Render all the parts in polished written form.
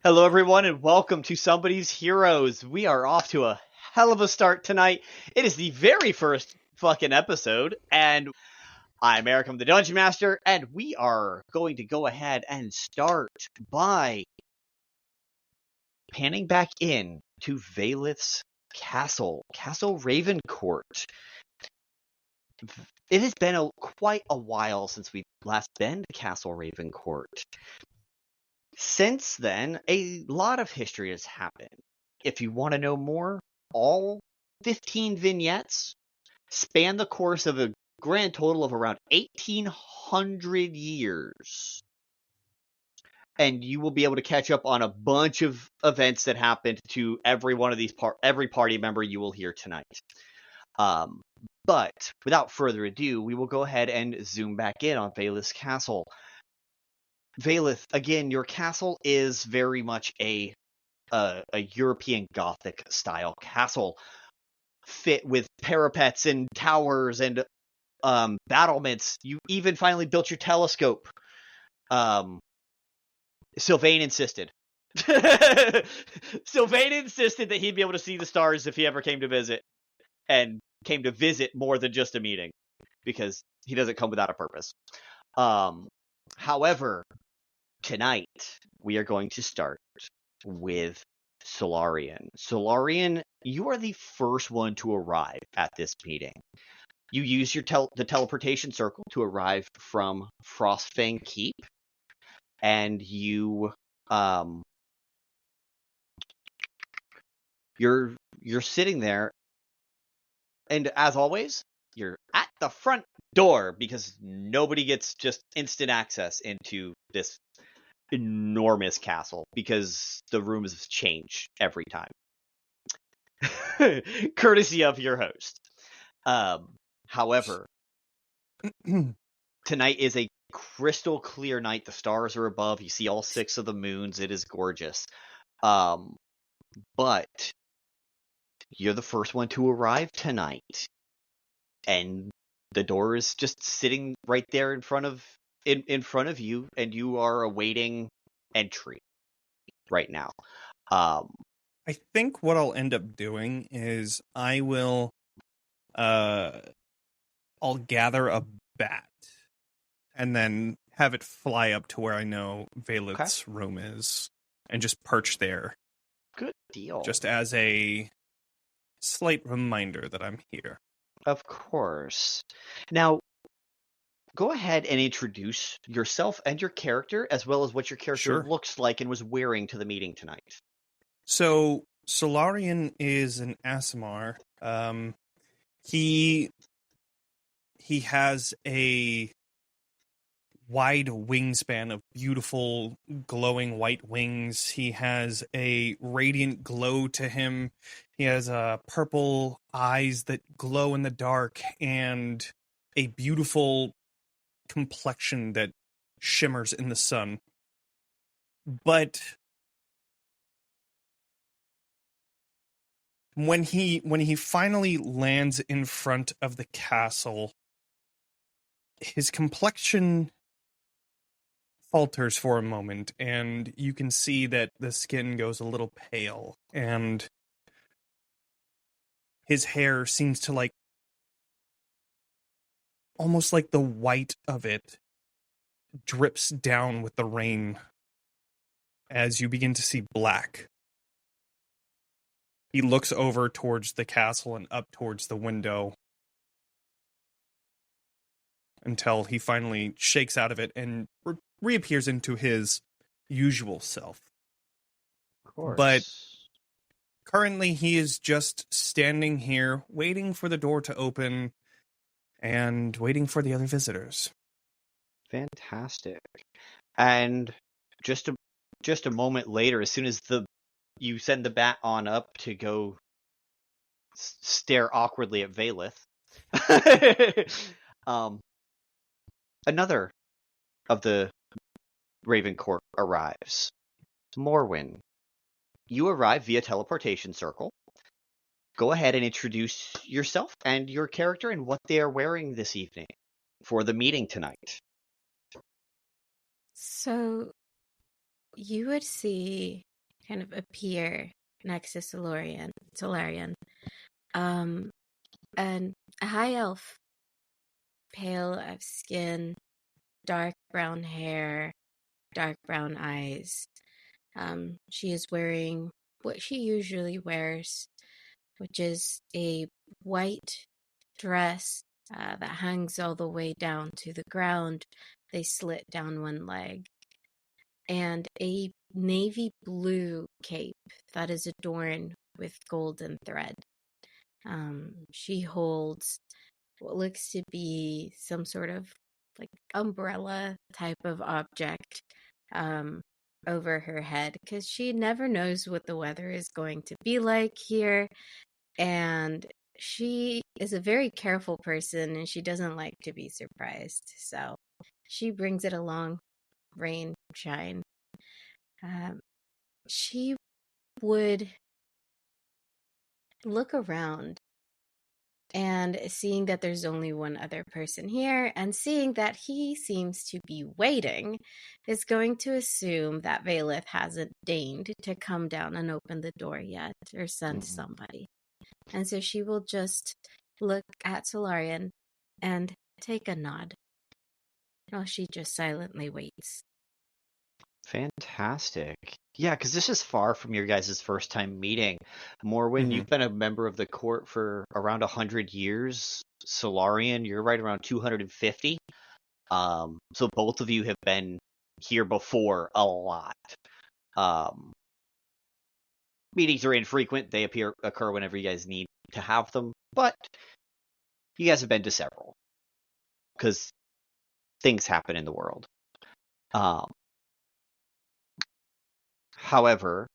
Hello, everyone, and welcome to Somebody's Heroes. We are off to a hell of a start tonight. It is the very first fucking episode, and I'm Eric, I'm the Dungeon Master, and we are going to go ahead and start by panning back in to Vaelith's castle, Castle Ravencourt. It has been quite a while since we've last been to Castle Ravencourt. Since then, a lot of history has happened. If you want to know more, all 15 vignettes span the course of a grand total of around 1800 years. And you will be able to catch up on a bunch of events that happened to every one of these every party member you will hear tonight. But without further ado, we will go ahead and zoom back in on Vaelith's castle. Vaelith, again, your castle is very much a European Gothic style castle, fit with parapets and towers and battlements. You even finally built your telescope. Sylvain insisted. Sylvain insisted that he'd be able to see the stars if he ever came to visit, and came to visit more than just a meeting, because he doesn't come without a purpose. However, tonight we are going to start with Solarian. Solarian, you are the first one to arrive at this meeting. You use your the teleportation circle to arrive from Frostfang Keep, and you're sitting there, and as always, you're at the front door because nobody gets just instant access into this enormous castle because the rooms change every time. Courtesy of your host. However, tonight is a crystal clear night. The stars are above. You see all 6 of the moons. It is gorgeous. But you're the first one to arrive tonight. And the door is just sitting right there in front of you, and you are awaiting entry right now. I think what I'll end up doing is I'll gather a bat and then have it fly up to where I know Vaelith's room is and just perch there. Good deal. Just as a slight reminder that I'm here. Of course. Now, go ahead and introduce yourself and your character, as well as what your character looks like and was wearing to the meeting tonight. So, Solarian is an Aasimar. He has a wide wingspan of beautiful, glowing white wings. He has a radiant glow to him. He has purple eyes that glow in the dark and a beautiful complexion that shimmers in the sun. But when he finally lands in front of the castle, his complexion falters for a moment, and you can see that the skin goes a little pale, and his hair seems to almost like the white of it drips down with the rain as you begin to see black. He looks over towards the castle and up towards the window until he finally shakes out of it and reappears into his usual self. Of course. But currently he is just standing here waiting for the door to open and waiting for the other visitors. Fantastic. And just a moment later, as soon as you send the bat on up to go stare awkwardly at Vaelith, another of the Ravencourt arrives. Morwen, you arrive via teleportation circle. Go ahead and introduce yourself and your character and what they are wearing this evening for the meeting tonight. So, you would see kind of appear next to Solarian. And a high elf, pale of skin, dark brown hair, dark brown eyes. She is wearing what she usually wears, which is a white dress that hangs all the way down to the ground. They slit down one leg, and a navy blue cape that is adorned with golden thread. She holds what looks to be some sort of like umbrella type of object over her head, because she never knows what the weather is going to be like here, and she is a very careful person and she doesn't like to be surprised, so she brings it along, rain, shine. She would look around, and seeing that there's only one other person here, and seeing that he seems to be waiting, is going to assume that Vaelith hasn't deigned to come down and open the door yet, or send somebody. And so she will just look at Solarian and take a nod, while she just silently waits. Fantastic. Yeah, because this is far from your guys' first time meeting. Morwen, you've been a member of the court for around 100 years. Solarian, you're right around 250. So both of you have been here before a lot. Meetings are infrequent. They occur whenever you guys need to have them. But you guys have been to several. Because things happen in the world. However,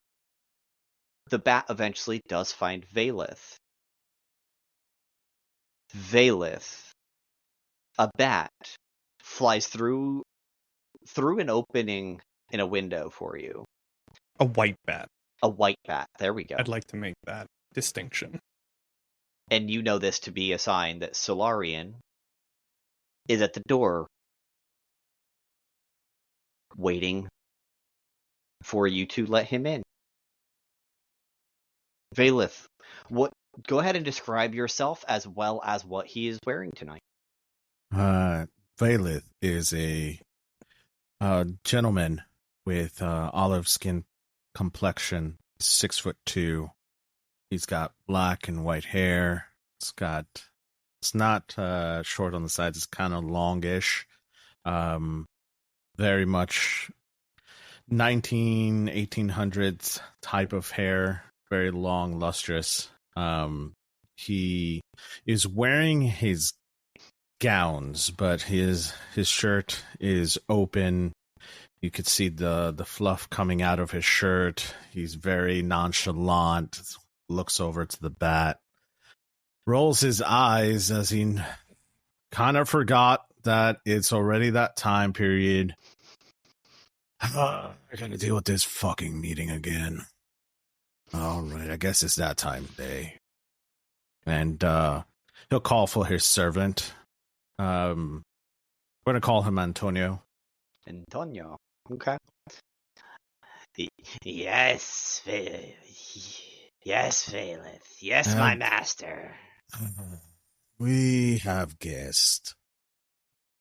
the bat eventually does find Vaelith. Vaelith, a bat, flies through an opening in a window for you. A white bat. A white bat. There we go. I'd like to make that distinction. And you know this to be a sign that Solarian is at the door, waiting for you to let him in. Vaelith, go ahead and describe yourself as well as what he is wearing tonight. Vaelith is a gentleman with olive skin complexion, 6'2". He's got black and white hair. It's not short on the sides. It's kind of longish. Very much 1800s type of hair, very long, lustrous. He is wearing his gowns, but his shirt is open. You could see the fluff coming out of his shirt. He's very nonchalant, looks over to the bat, rolls his eyes as he kind of forgot that it's already that time period. I gotta deal with this fucking meeting again. All right, I guess it's that time of day. And he'll call for his servant. We're gonna call him Antonio. Antonio. Okay. Yes, Vaelith. Yes, my master. We have guests.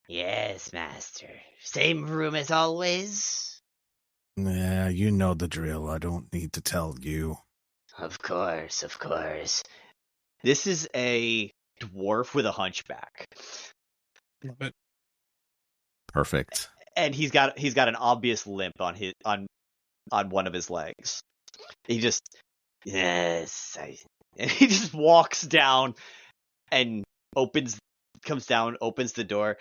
Yes, master. Same room as always? Yeah, you know the drill. I don't need to tell you. Of course. This is a dwarf with a hunchback. Love it. Perfect. And he's got an obvious limp on one of his legs. He just and he just walks down and comes down, opens the door.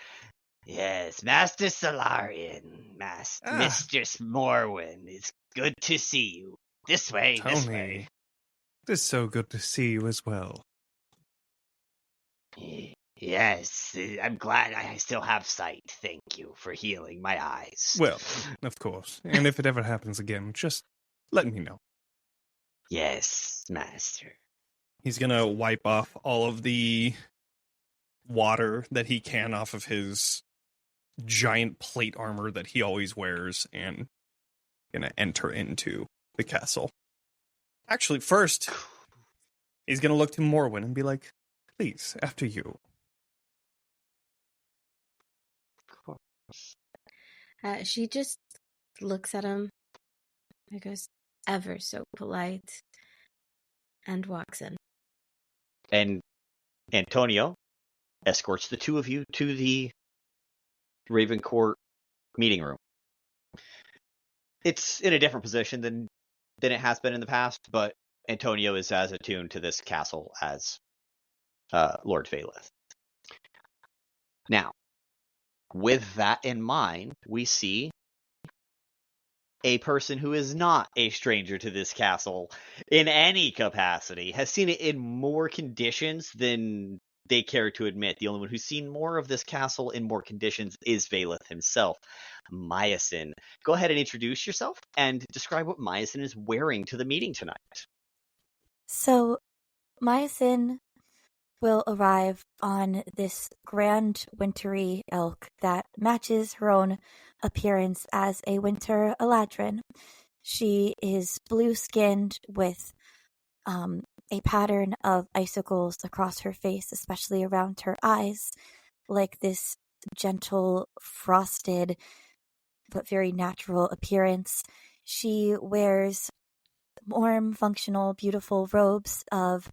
Yes, Master Solarian, Mistress Morwen, it's good to see you. This way, Tony, this way. It is so good to see you as well. Yes, I'm glad I still have sight. Thank you for healing my eyes. Well, of course. And if it ever happens again, just let me know. Yes, master. He's gonna wipe off all of the water that he can off of his giant plate armor that he always wears, and gonna enter into the castle. Actually, first, he's going to look to Morwen and be like, please, after you. She just looks at him and goes, ever so polite, and walks in. And Antonio escorts the two of you to the Ravencourt meeting room. It's in a different position than it has been in the past, but Antonio is as attuned to this castle as Lord Vaelith. Now, with that in mind, we see a person who is not a stranger to this castle in any capacity, has seen it in more conditions than they care to admit. The only one who's seen more of this castle in more conditions is Vaelith himself. Miasyn. Go ahead and introduce yourself and describe what Miasyn is wearing to the meeting tonight. So, Miasyn will arrive on this grand wintry elk that matches her own appearance as a winter Eladrin. She is blue-skinned with a pattern of icicles across her face, especially around her eyes, like this gentle, frosted, but very natural appearance. She wears warm, functional, beautiful robes of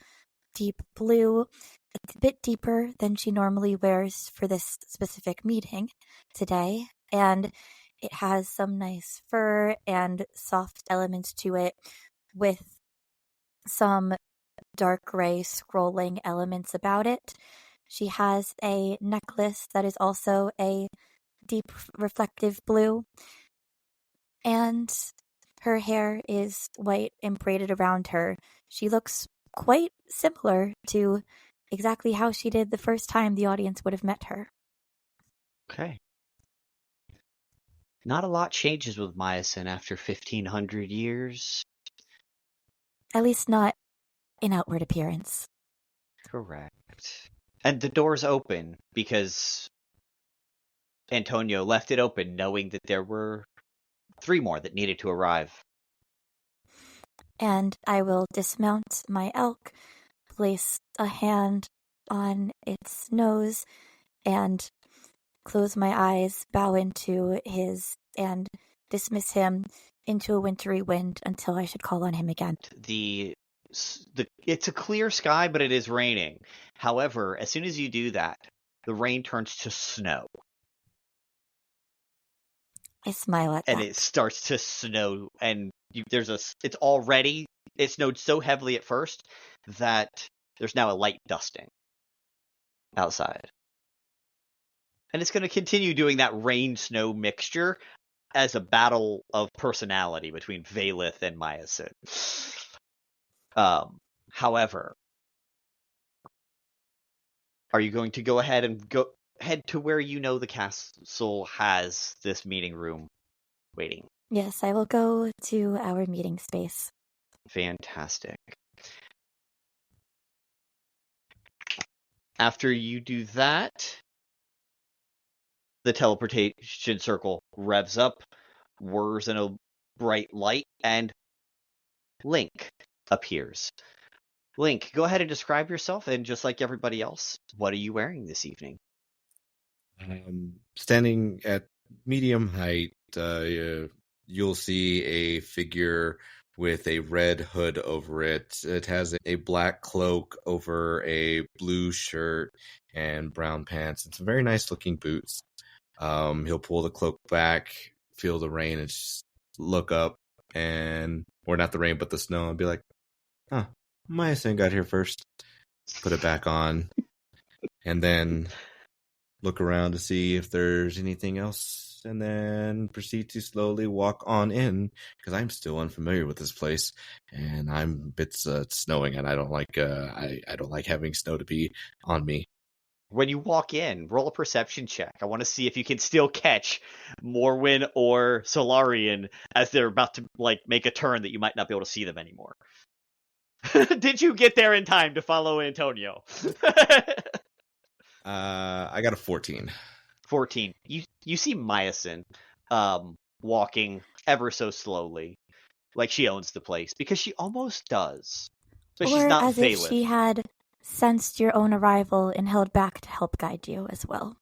deep blue, a bit deeper than she normally wears for this specific meeting today, and it has some nice fur and soft elements to it with some dark gray scrolling elements about it. She has a necklace that is also a deep reflective blue, and her hair is white and braided around her. She looks quite similar to exactly how she did the first time the audience would have met her. Okay. Not a lot changes with Miasyn after 1,500 years. At least not in outward appearance. Correct. And the door's open because Antonio left it open knowing that there were 3 more that needed to arrive. And I will dismount my elk, place a hand on its nose, and close my eyes, bow into his, and dismiss him into a wintry wind until I should call on him again. It's a clear sky, but it is raining. However, as soon as you do that, the rain turns to snow. I smile at that. And it starts to snow, and it snowed so heavily at first that there's now a light dusting outside. And it's going to continue doing that rain-snow mixture as a battle of personality between Vaelith and Miasyn. However, are you going to go ahead and head to where you know the castle has this meeting room waiting? Yes, I will go to our meeting space. Fantastic. After you do that, the teleportation circle revs up, whirs in a bright light, and Link appears. Link, go ahead and describe yourself, and just like everybody else, what are you wearing this evening? Standing at medium height, you'll see a figure with a red hood over it. It has a black cloak over a blue shirt and brown pants. It's very nice looking boots. He'll pull the cloak back, feel the rain, and just look up, or not the rain, but the snow, and be like, "Huh, Miasyn got here first." Put it back on, and then look around to see if there's anything else, and then proceed to slowly walk on in, because I'm still unfamiliar with this place, and it's snowing, and I don't like I don't like having snow to be on me. When you walk in, roll a perception check. I want to see if you can still catch Morwen or Solarian as they're about to make a turn that you might not be able to see them anymore. Did you get there in time to follow Antonio? I got a 14. 14. You see Miasyn walking ever so slowly. like she owns the place, because she almost does. But she's Or not as if Vaelith. she had sensed your own arrival and held back to help guide you as well.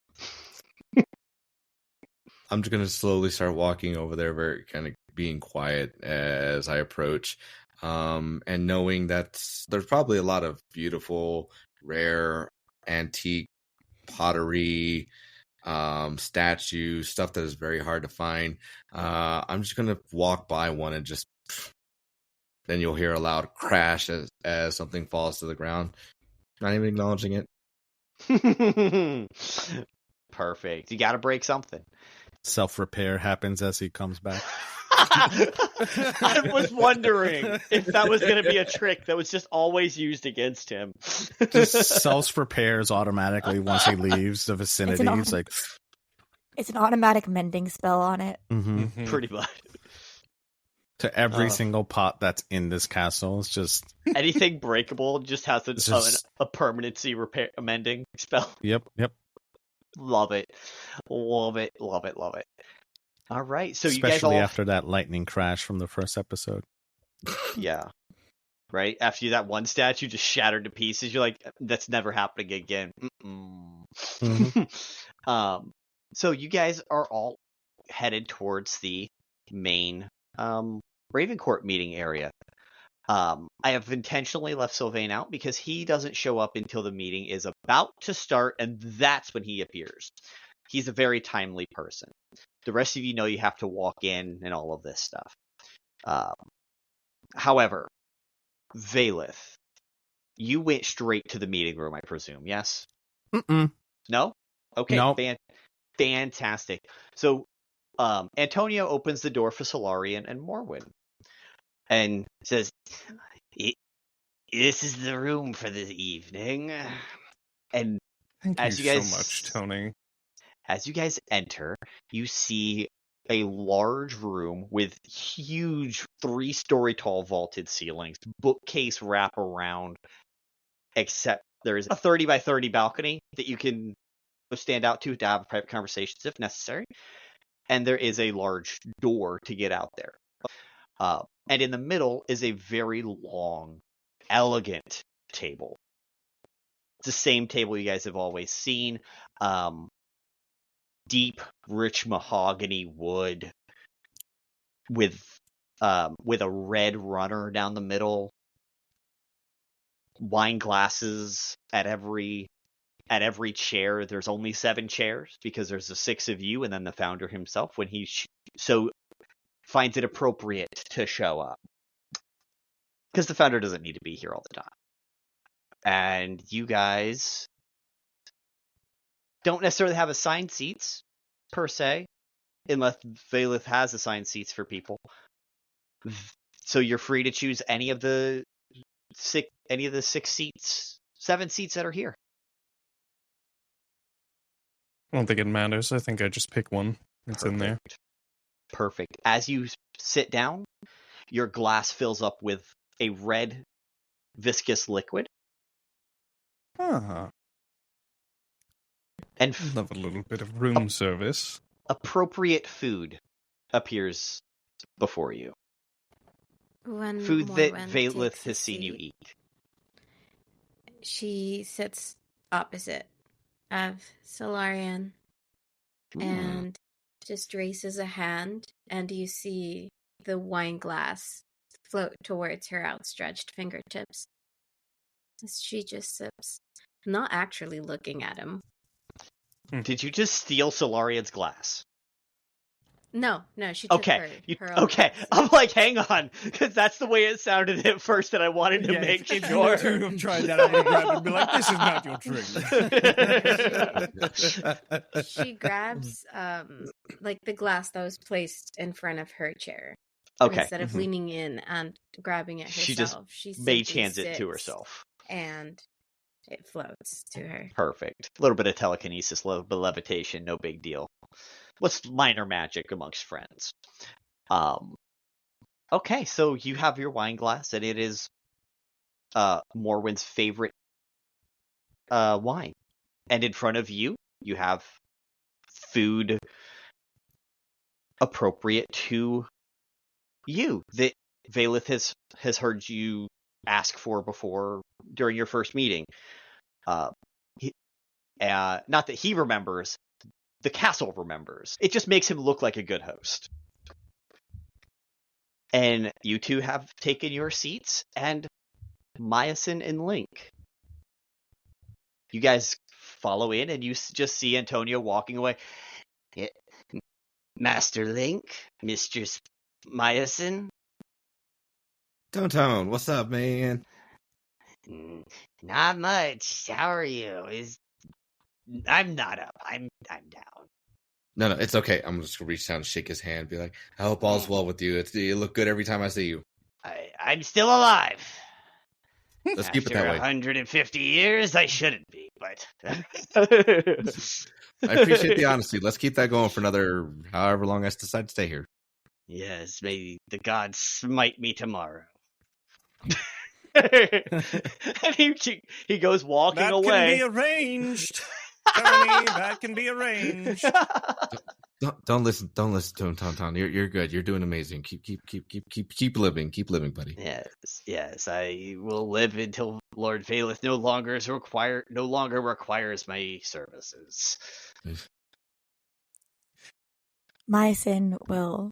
I'm just gonna slowly start walking over there, very kind of being quiet as I approach, and knowing that there's probably a lot of beautiful, rare, antique pottery, statues, stuff that is very hard to find. I'm just gonna walk by one and just. Then you'll hear a loud crash as something falls to the ground. Not even acknowledging it. Perfect. You got to break something. Self-repair happens as he comes back. I was wondering if that was going to be a trick that was just always used against him. Just self-repairs automatically once he leaves the vicinity. It's an automatic mending spell on it. Mm-hmm. Pretty much. To every single pot that's in this castle. It's just... Anything breakable just has a permanency repair mending spell. Yep. Love it. Love it. All right. So especially you guys all... after that lightning crash from the first episode. Yeah. Right? After that one statue just shattered to pieces, you're like, that's never happening again. Mm-hmm. So you guys are all headed towards the main Ravencourt meeting area. I have intentionally left Sylvain out because he doesn't show up until the meeting is about to start, and that's when he appears. He's a very timely person. The rest of you know you have to walk in and all of this stuff. However, Vaelith, you went straight to the meeting room, I presume, yes? Mm-mm. No? Okay, nope. Fantastic. So, Antonio opens the door for Solarian and Morwen and says, "This is the room for this evening." And Thank as you you guys, so much, Tony. As you guys enter, you see a large room with huge 3-story tall vaulted ceilings, bookcase wrap around, except there is a 30 by 30 balcony that you can stand out to have private conversations if necessary. And there is a large door to get out there. And in the middle is a very long, elegant table. It's the same table you guys have always seen. Deep, rich mahogany wood with a red runner down the middle. Wine glasses at every chair. There's only 7 chairs because there's the 6 of you and then the founder himself when he so finds it appropriate to show up. Because the founder doesn't need to be here all the time. And you guys don't necessarily have assigned seats, per se, unless Vaelith has assigned seats for people. So you're free to choose any of the 6 seats, 7 seats that are here. I don't think it matters. I think I just pick one. It's in there. Perfect. As you sit down, your glass fills up with a red viscous liquid. Ah. And love a little bit of room service. Appropriate food appears before you. When food that Morwen Vaelith takes a has seen you seat, eat. She sits opposite of Solarian and just raises a hand, and you see the wine glass float towards her outstretched fingertips. As she just sips, not actually looking at him. Did you just steal Solarian's glass? No, she took her own okay. glass. I'm like, hang on, because that's the way it sounded at first, and I wanted to make sure. If you were to have tried that, I would have grabbed it and be like, "This is not your drink." She grabs like the glass that was placed in front of her chair. Okay. Instead of leaning in and grabbing it herself, she mage hands it to sits herself. And it floats to her. Perfect. A little bit of telekinesis, a little bit of levitation, no big deal. What's minor magic amongst friends? Okay, so you have your wine glass, and it is Morwen's favorite wine. And in front of you, you have food appropriate to you that Vaelith has heard you ask for before during your first meeting. Not that he remembers, the castle remembers. It just makes him look like a good host. And you two have taken your seats, and Miasyn and Link. You guys follow in, and you just see Antonio walking away. Master Link, Mistress Miasyn. Tone, what's up, man? Not much. How are you? I'm not up. I'm down. No, it's okay. I'm just gonna reach down and shake his hand and be like, I hope all's well with you. You look good every time I see you. I'm still alive. Let's keep it that way. 150 years, I shouldn't be, but... I appreciate the honesty. Let's keep that going for another however long I decide to stay here. Yes, may the gods smite me tomorrow. And he goes walking away. That can be arranged. Tony, that can be arranged. Don't listen to him, Ton. You're good. You're doing amazing. Keep living, buddy. Yes. I will live until Lord Vaelith no longer requires my services. Miasyn will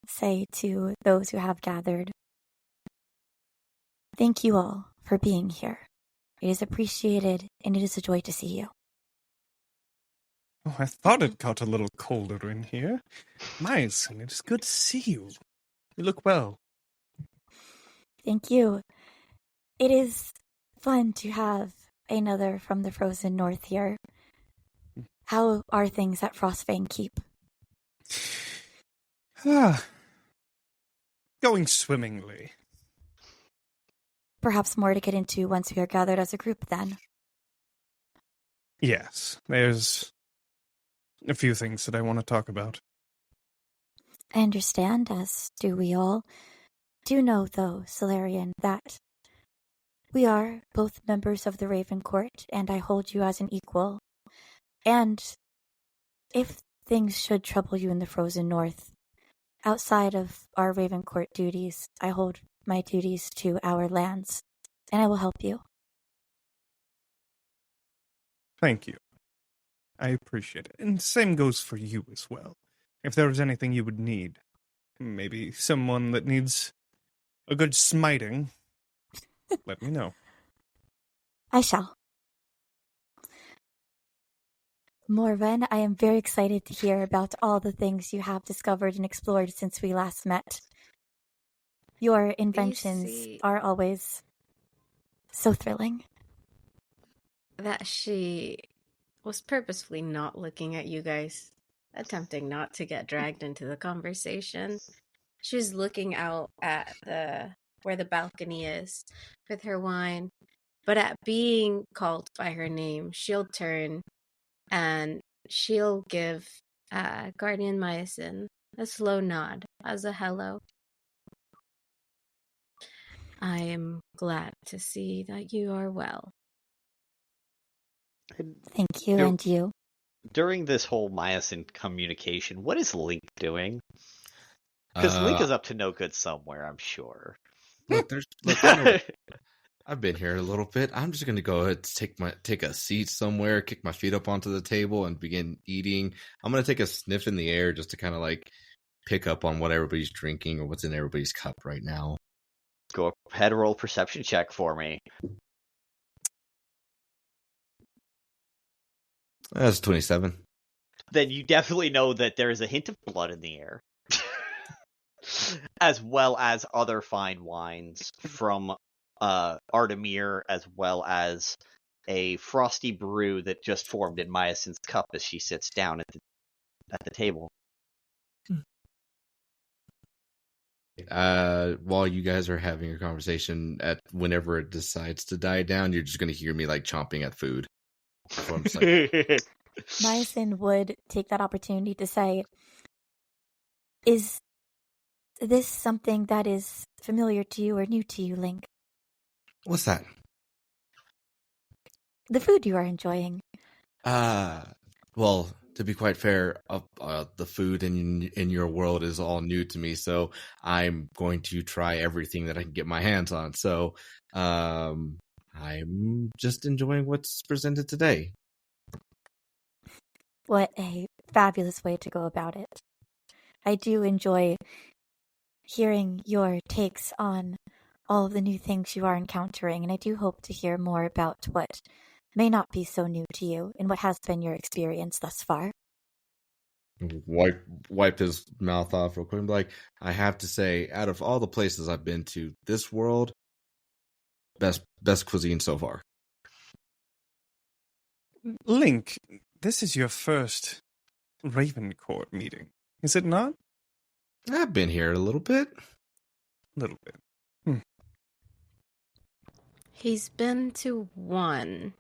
say to those who have gathered, "Thank you all for being here. It is appreciated, and it is a joy to see you." Oh, I thought it got a little colder in here. Miasyn, it is good to see you. You look well. Thank you. It is fun to have another from the frozen north here. How are things at Frostfang Keep? Going swimmingly. Perhaps more to get into once we are gathered as a group, then. Yes, there's a few things that I want to talk about. I understand, as do we all. Do know, though, Solarian, that we are both members of the Ravencourt, and I hold you as an equal. And if things should trouble you in the frozen north, outside of our Ravencourt duties, I hold my duties to our lands, and I will help you. Thank you. I appreciate it. And the same goes for you as well. If there was anything you would need, maybe someone that needs a good smiting, let me know. I shall. Morwen, I am very excited to hear about all the things you have discovered and explored since we last met. Your inventions are always so thrilling. That she was purposefully not looking at you guys, attempting not to get dragged into the conversation. She's looking out at where the balcony is with her wine, but at being called by her name, she'll turn and she'll give Guardian Miasyn a slow nod as a hello. I am glad to see that you are well. Thank you, and you. During this whole Miasyn communication, what is Link doing? Because Link is up to no good somewhere, I'm sure. Look, I've been here a little bit. I'm just going to go ahead and take a seat somewhere, kick my feet up onto the table, and begin eating. I'm going to take a sniff in the air just to kind of like pick up on what everybody's drinking or what's in everybody's cup right now. Go ahead and roll perception check for me. That's 27. Then you definitely know that there is a hint of blood in the air. As well as other fine wines from Artemir, as well as a frosty brew that just formed in Miasyn's cup as she sits down at the table. While you guys are having your conversation, whenever it decides to die down, you're just going to hear me like chomping at food. So I'm just like, Miasyn would take that opportunity to say, "Is this something that is familiar to you or new to you, Link?" What's that? The food you are enjoying. Well, To be quite fair, the food in your world is all new to me, so I'm going to try everything that I can get my hands on. So, I'm just enjoying what's presented today. What a fabulous way to go about it. I do enjoy hearing your takes on all of the new things you are encountering, and I do hope to hear more about what may not be so new to you and what has been your experience thus far. Wipe his mouth off real quick and be like, I have to say, out of all the places I've been to, this world, best cuisine so far. Link, this is your first Ravencourt meeting, is it not? I've been here a little bit. A little bit. He's been to one.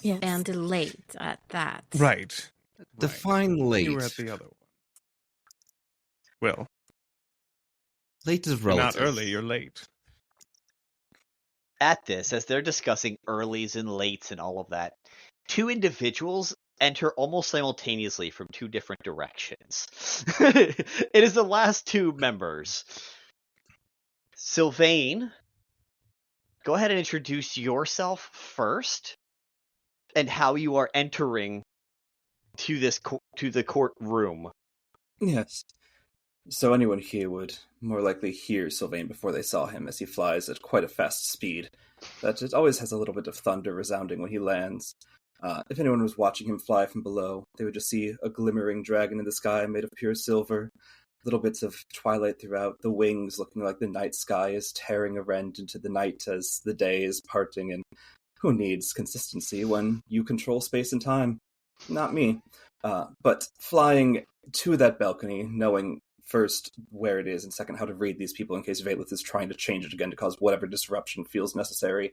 Yes. And late at that. Right. Define late. You were at the other one. Well, late is you're relative. not early, you're late. At this, as they're discussing earlies and lates and all of that, two individuals enter almost simultaneously from two different directions. It is the last two members. Sylvain, go ahead and introduce yourself first and how you are entering to the courtroom. Yes. So anyone here would more likely hear Sylvain before they saw him, as he flies at quite a fast speed. That it always has a little bit of thunder resounding when he lands. If anyone was watching him fly from below, they would just see a glimmering dragon in the sky made of pure silver, little bits of twilight throughout, the wings looking like the night sky is tearing a rent into the night as the day is parting, and who needs consistency when you control space and time? Not me. But flying to that balcony, knowing first where it is and second how to read these people in case Vaelith is trying to change it again to cause whatever disruption feels necessary,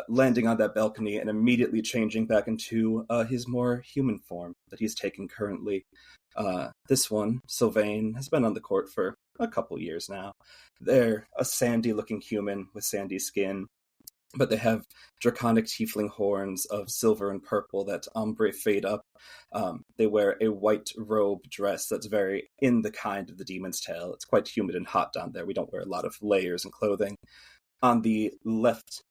landing on that balcony and immediately changing back into his more human form that he's taken currently. This one, Sylvain, has been on the court for a couple years now. They're a sandy-looking human with sandy skin, but they have draconic tiefling horns of silver and purple that ombre fade up. They wear a white robe dress that's very in the kind of the Demon's Tail. It's quite humid and hot down there. We don't wear a lot of layers and clothing. On the left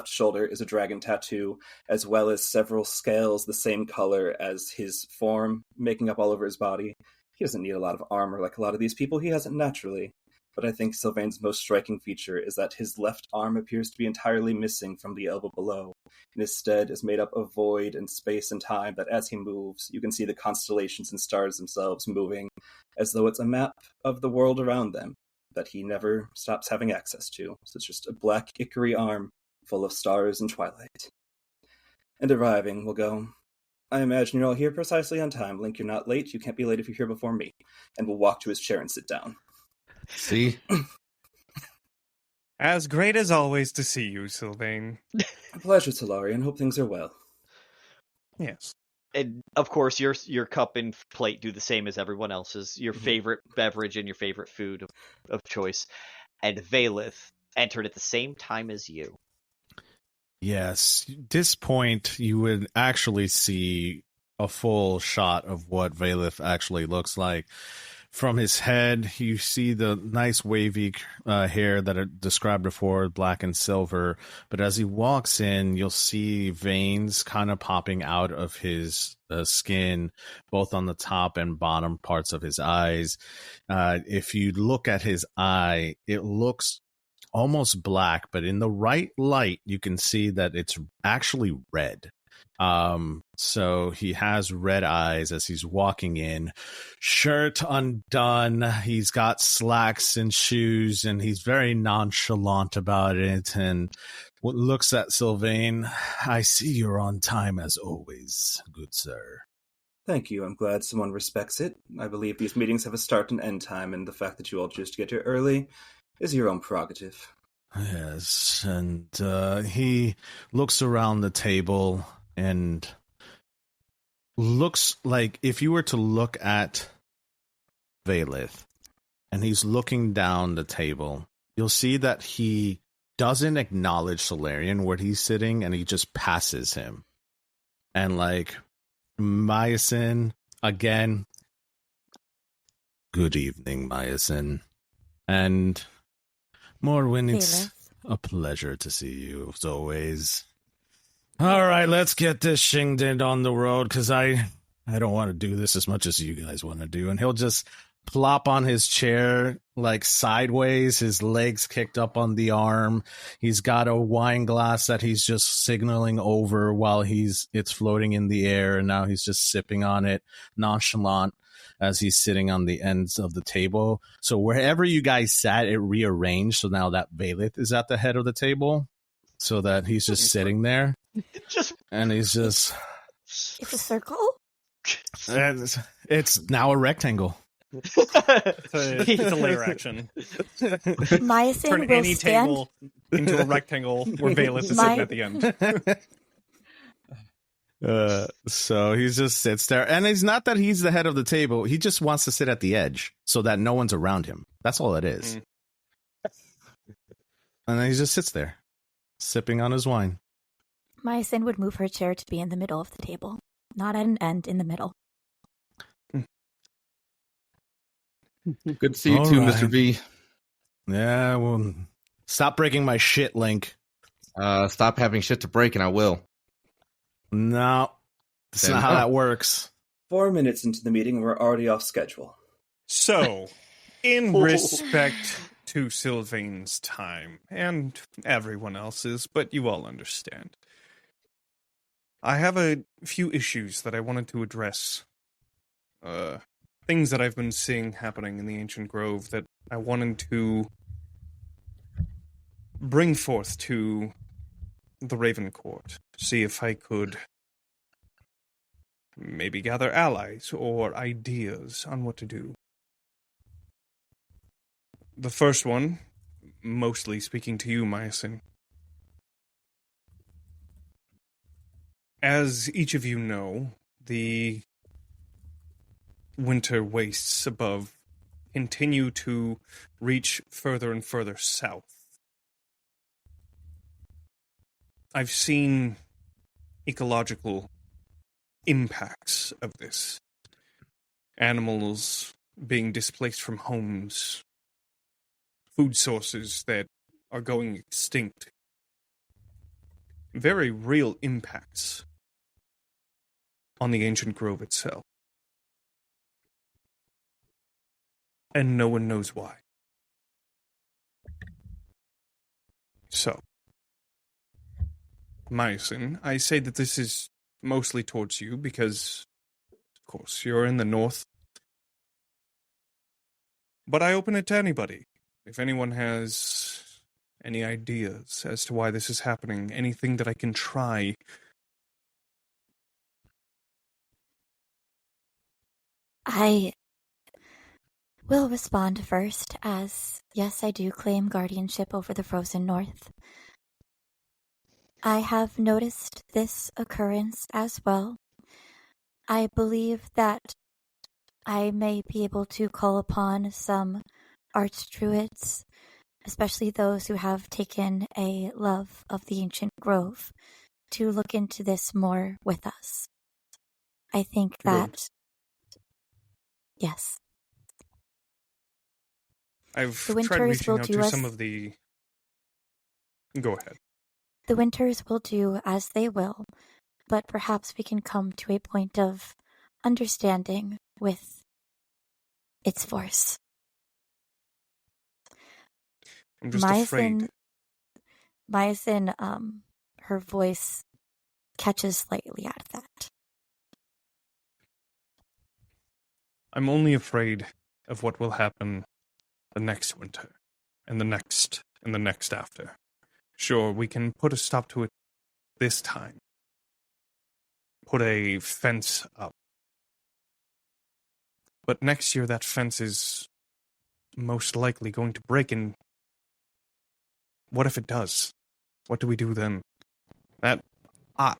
shoulder is a dragon tattoo, as well as several scales the same color as his form, making up all over his body. He doesn't need a lot of armor like a lot of these people. He has it naturally. But I think Sylvain's most striking feature is that his left arm appears to be entirely missing from the elbow below, and instead is made up of void and space and time that as he moves, you can see the constellations and stars themselves moving, as though it's a map of the world around them that he never stops having access to. So it's just a black ichor arm full of stars and twilight. And arriving, we'll go, I imagine you're all here precisely on time. Link, you're not late. You can't be late if you're here before me. And we'll walk to his chair and sit down. See? As great as always to see you, Sylvain. A pleasure, Solarian. Hope things are well. Yes. And of course, your cup and plate do the same as everyone else's. Your favorite beverage and your favorite food of choice. And Vaelith entered at the same time as you. Yes. At this point, you would actually see a full shot of what Vaelith actually looks like. From his head, you see the nice wavy hair that I described before, black and silver. But as he walks in, you'll see veins kind of popping out of his skin, both on the top and bottom parts of his eyes. If you look at his eye, it looks almost black, but in the right light, you can see that it's actually red. So he has red eyes as he's walking in, shirt undone. He's got slacks and shoes, and he's very nonchalant about it. And looks at Sylvain. I see you're on time as always, good sir. Thank you. I'm glad someone respects it. I believe these meetings have a start and end time, and the fact that you all choose to get here early is your own prerogative. Yes, and he looks around the table and looks like if you were to look at Vaelith and he's looking down the table, you'll see that he doesn't acknowledge Solarian where he's sitting and he just passes him. And like Miasyn, again. Good evening, Miasyn. And Morwen, it's a pleasure to see you, as always. All right, let's get this shinged on the road, because I don't want to do this as much as you guys want to do. And he'll just plop on his chair, like sideways, his legs kicked up on the arm. He's got a wine glass that he's just signaling over while it's floating in the air, and now he's just sipping on it, nonchalant, as he's sitting on the ends of the table. So wherever you guys sat, it rearranged, so now that Vaelith is at the head of the table, so that he's just sitting there. And he's just... It's a circle? It's now a rectangle. It's a layer action. Miasyn Turn will any stand... table into a rectangle where Vaelith is sitting at the end. So he just sits there. And it's not that he's the head of the table. He just wants to sit at the edge so that no one's around him. That's all it is. And then he just sits there, sipping on his wine. Miasyn would move her chair to be in the middle of the table. Not at an end, in the middle. Good to see you too, right. Mr. V. Yeah, well, stop breaking my shit, Link. Stop having shit to break and I will. No, that's not how that works. 4 minutes into the meeting, we're already off schedule. So, in respect to Sylvain's time, and everyone else's, but you all understand, I have a few issues that I wanted to address. Things that I've been seeing happening in the Ancient Grove that I wanted to bring forth to the Ravencourt. See if I could maybe gather allies or ideas on what to do. The first one, mostly speaking to you, Miasyn. As each of you know, the winter wastes above continue to reach further and further south. I've seen ecological impacts of this. Animals being displaced from homes, food sources that are going extinct. Very real impacts on the ancient grove itself. And no one knows why. So, Miasyn, I say that this is mostly towards you because, of course, you're in the north. But I open it to anybody. If anyone has any ideas as to why this is happening, anything that I can try. I will respond first, as yes, I do claim guardianship over the frozen north. I have noticed this occurrence as well. I believe that I may be able to call upon some archdruids, especially those who have taken a love of the ancient grove, to look into this more with us. I think that... Yes. I've tried reaching out to some of the... Go ahead. The winters will do as they will, but perhaps we can come to a point of understanding with its force. I'm just afraid. Miasyn, her voice catches slightly out of that. I'm only afraid of what will happen the next winter, and the next, and the next after. Sure, we can put a stop to it this time. Put a fence up. But next year that fence is most likely going to break, and what if it does? What do we do then? I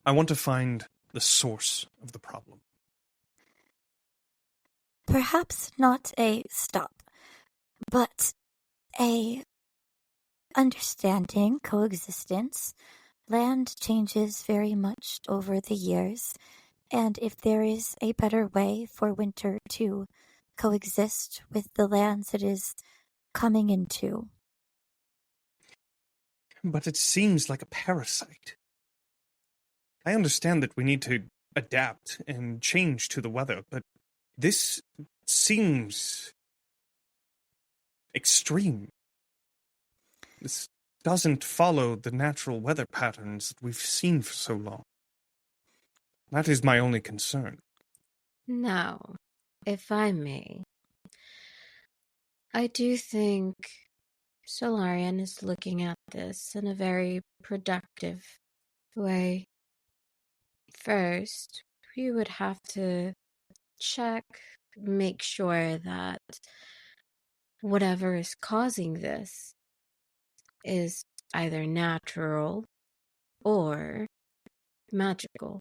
want to find the source of the problem. Perhaps not a stop, but a understanding, coexistence land changes very much over the years, and if there is a better way for winter to coexist with the lands it is coming into. But it seems like a parasite. I understand that we need to adapt and change to the weather, but this seems extreme. This doesn't follow the natural weather patterns that we've seen for so long. That is my only concern. Now, if I may, I do think Solarian is looking at this in a very productive way. First, we would have to make sure that whatever is causing this is either natural or magical.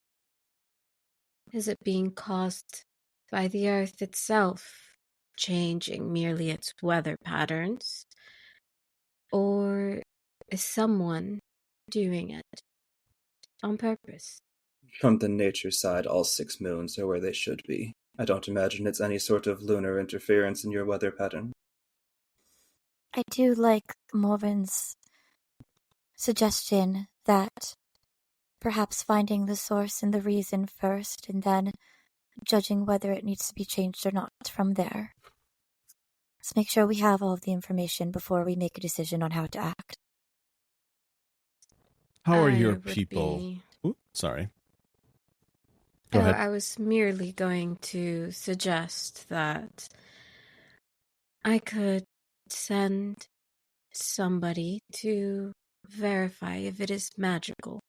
Is it being caused by the earth itself changing merely its weather patterns? Or is someone doing it on purpose? From the nature side, all 6 moons are where they should be. I don't imagine it's any sort of lunar interference in your weather pattern. I do like Morwen's suggestion that perhaps finding the source and the reason first, and then judging whether it needs to be changed or not from there. Let's make sure we have all of the information before we make a decision on how to act. How are I your would people? be- Ooh, sorry. Go ahead. I was merely going to suggest that I could send somebody to verify if it is magical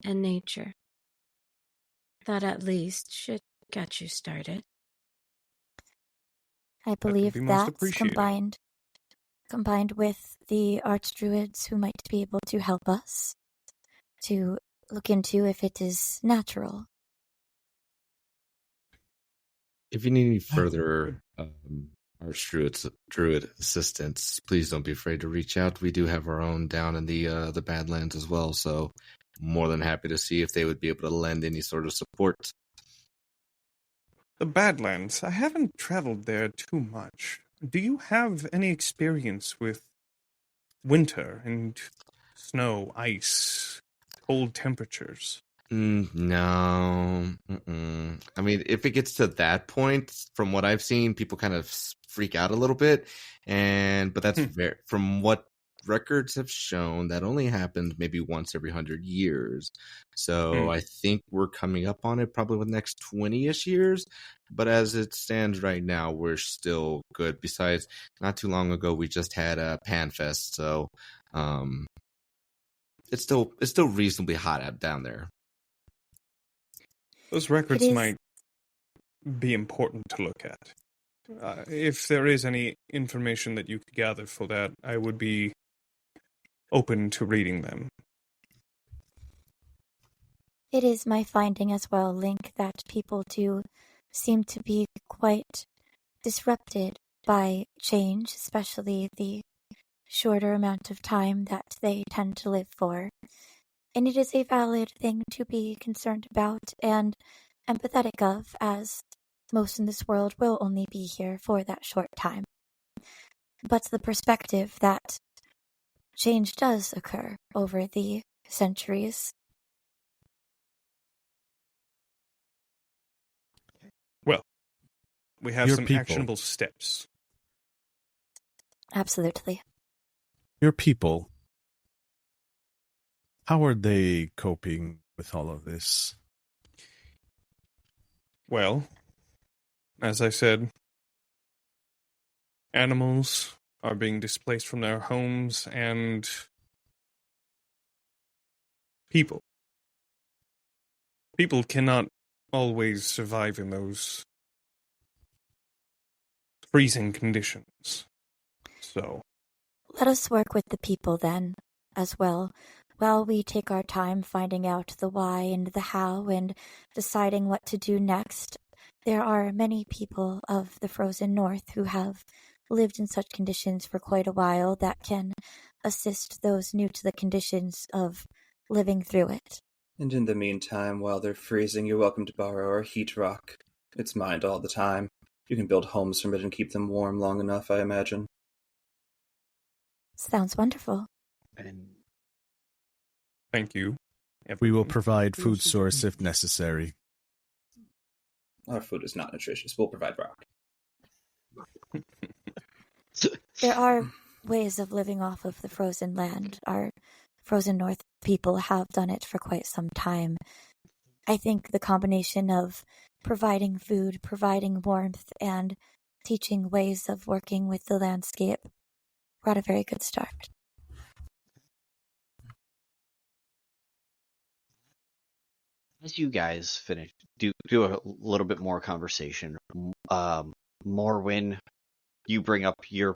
in nature. That at least should get you started. I believe be most that's appreciated. combined with the archdruids who might be able to help us to look into if it is natural. If you need any further druid assistance, please don't be afraid to reach out. We do have our own down in the Badlands as well, so more than happy to see if they would be able to lend any sort of support. The Badlands, I haven't traveled there too much. Do you have any experience with winter and snow, ice, cold temperatures? No. I mean, if it gets to that point, from what I've seen, people kind of freak out a little bit, but that's from what records have shown, that only happened maybe once every 100 years. So I think we're coming up on it probably within the next 20-ish years. But as it stands right now, we're still good. Besides, not too long ago, we just had a PanFest, so it's still reasonably hot out down there. Those records might be important to look at. If there is any information that you could gather for that, I would be open to reading them. It is my finding as well, Link, that people do seem to be quite disrupted by change, especially the shorter amount of time that they tend to live for. And it is a valid thing to be concerned about and empathetic of, as most in this world will only be here for that short time. But the perspective that change does occur over the centuries. Well, we have Your some people. actionable steps. Absolutely. Your people, how are they coping with all of this? Well, as I said, animals are being displaced from their homes, and people cannot always survive in those freezing conditions. So Let us work with the people then, as well, while we take our time finding out the why and the how and deciding what to do next. There are many people of the frozen north who have lived in such conditions for quite a while that can assist those new to the conditions of living through it. And in the meantime, while they're freezing, you're welcome to borrow our heat rock. It's mined all the time. You can build homes from it and keep them warm long enough, I imagine. Sounds wonderful. And Thank you. We will provide food source if necessary. Our food is not nutritious. We'll provide rock. There are ways of living off of the frozen land. Our frozen north people have done it for quite some time. I think the combination of providing food, providing warmth, and teaching ways of working with the landscape brought a very good start. as you guys finish, do a little bit more conversation. Morwen, you bring up your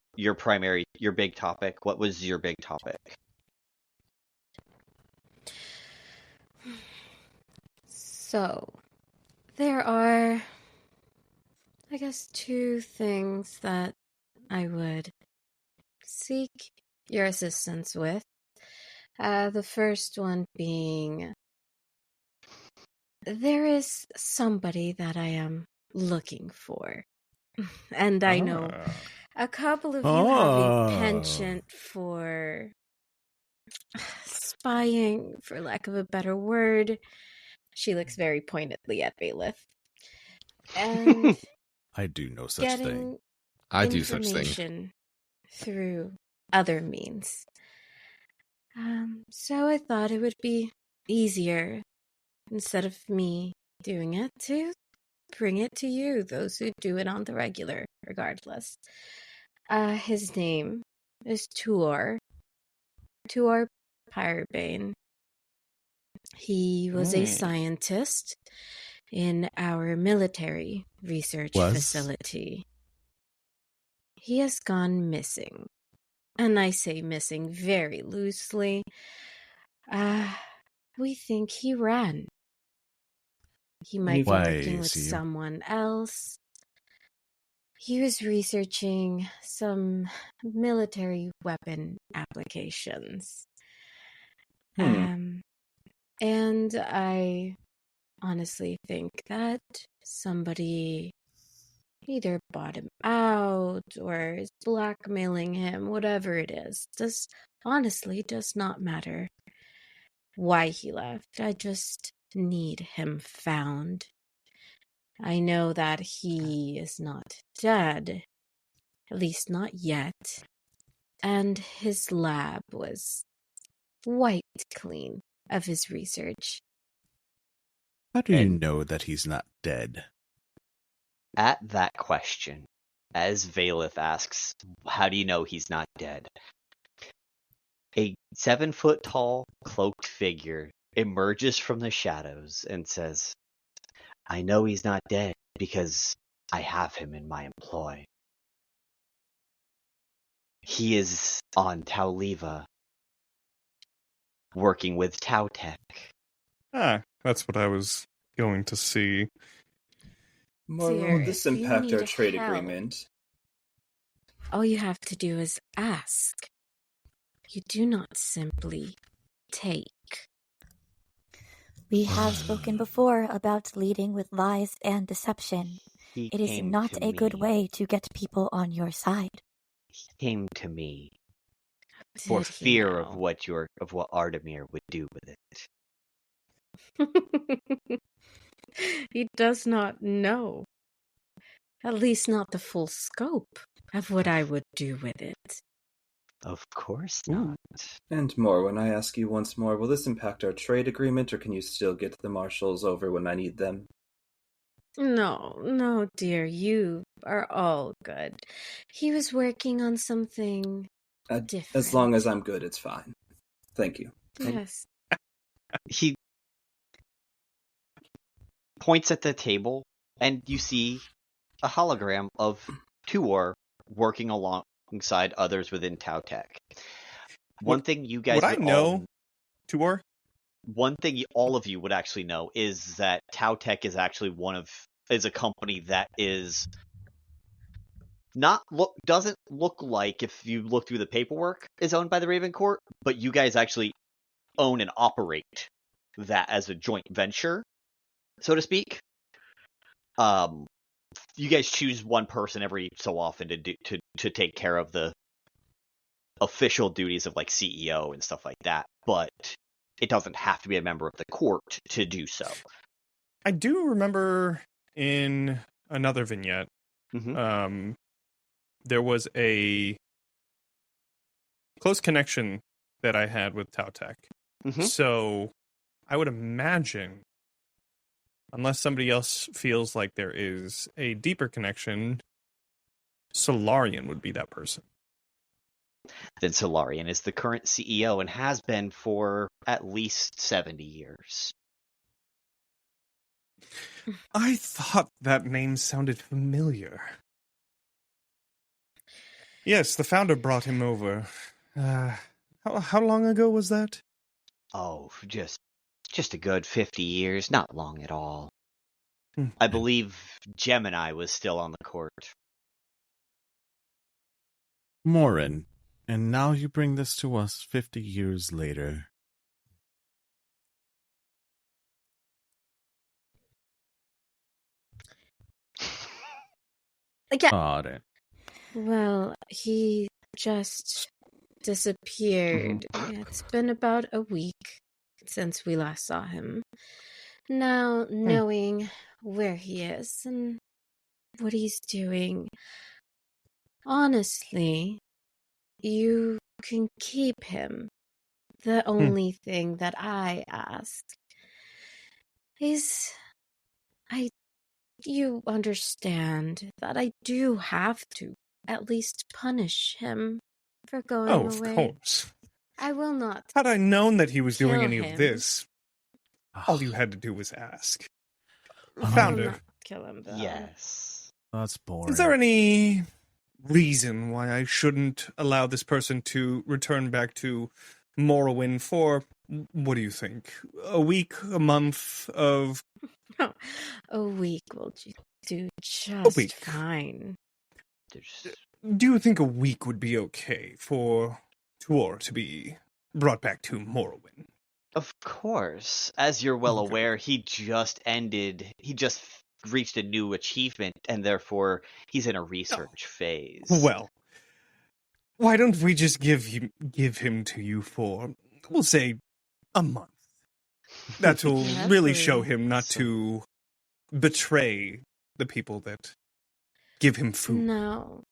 big topic. What was your big topic? So, there are, I guess, two things that I would seek your assistance with. The first one being, there is somebody that I am looking for. And I know a couple of you have a penchant for spying, for lack of a better word. She looks very pointedly at Vaelith. And I do no such thing. I do such thing. information through other means. So I thought it would be easier, instead of me doing it, to bring it to you, those who do it on the regular, regardless. His name is Tor Pyrbane. He was a scientist in our military research facility. He has gone missing. And I say missing very loosely. We think he ran. He might be working with someone else. He was researching some military weapon applications. And I honestly think that somebody either bought him out or is blackmailing him, whatever it is. This honestly does not matter why he left. I just need him found. I know that he is not dead, at least not yet, and his lab was wiped clean of his research. How do you know that he's not dead? At that question, as Vaelith asks, how do you know he's not dead? A 7-foot-tall, cloaked figure emerges from the shadows and says, I know he's not dead because I have him in my employ. He is on Tauliva, working with Tautech. That's what I was going to see. Will this impact our trade agreement? All you have to do is ask. You do not simply take. We have spoken before about leading with lies and deception. It is not a good way to get people on your side. He came to me for fear of what Ardamir would do with it. He does not know. At least not the full scope of what I would do with it. Of course not. And more, when I ask you once more, will this impact our trade agreement, or can you still get the marshals over when I need them? No, dear, you are all good. He was working on something different. As long as I'm good, it's fine. Thank you. Yes. He points at the table, and you see a hologram of Tuor working alongside others within Tautech. One thing you guys would I know, Tuor? One thing all of you would actually know is that Tautech is actually is a company that is doesn't look like, if you look through the paperwork, is owned by the Ravencourt, but you guys actually own and operate that as a joint venture, so to speak. You guys choose one person every so often to take care of the official duties of like CEO and stuff like that, but it doesn't have to be a member of the court to do so. I do remember in another vignette, Mm-hmm. there was a close connection that I had with Tautek. Mm-hmm. So I would imagine, unless somebody else feels like there is a deeper connection, Solarian would be that person. Then Solarian is the current CEO and has been for at least 70 years. I thought that name sounded familiar. Yes, the founder brought him over. How long ago was that? Oh, just a good 50 years, not long at all. Hmm. I believe Gemini was still on the court. Morwen, and now you bring this to us 50 years later. Again. Got it. Well, he just disappeared. It's been about a week since we last saw him. Now, knowing where he is and what he's doing, honestly, you can keep him. The only thing that I ask is, you understand that I do have to at least punish him for going Oh, of away. course. I will not. Had I known that he was doing Kill any him. of this, all you had to do was ask. I will Founder. not kill him, though. Yes. That's boring. Is there any reason why I shouldn't allow this person to return back to Morwen for, what do you think, a week, a month of... A week will do just week. fine. Do you think a week would be okay for Tor to be brought back to Morwen? Of course. As you're well Okay. aware, he just reached a new achievement, and therefore he's in a research phase. Well, why don't we just give him to you for, we'll say, a month? That will really show him not to betray the people that give him food. No.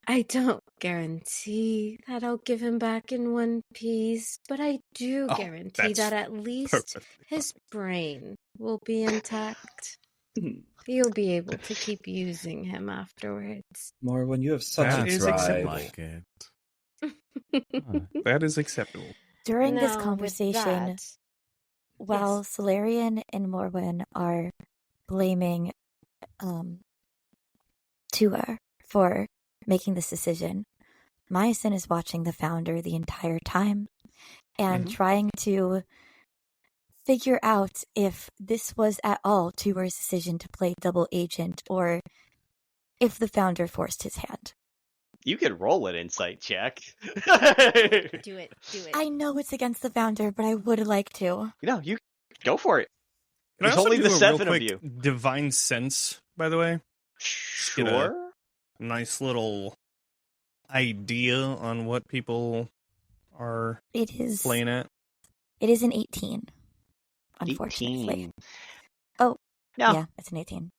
I don't guarantee that I'll give him back in one piece, but I do guarantee that's that at least perfectly his brain will be intact. You'll be able to keep using him afterwards. Morwen, you have such That a is drive. acceptable. like it. That is acceptable. During this Now, with conversation, that- while Yes. Solarian and Morwen are blaming Tua for making this decision, Miasyn is watching the founder the entire time and trying to figure out if this was at all Tua's decision to play double agent or if the founder forced his hand. You could roll an insight check. Do it. I know it's against the founder, but I would like to. No, you go for it. Can I There's also only do the a real 7 of quick you. divine sense, by the way? Get a Sure. nice little idea on what people are It is playing at. It is an 18. Unfortunately. 18. Oh, No. yeah, it's an 18.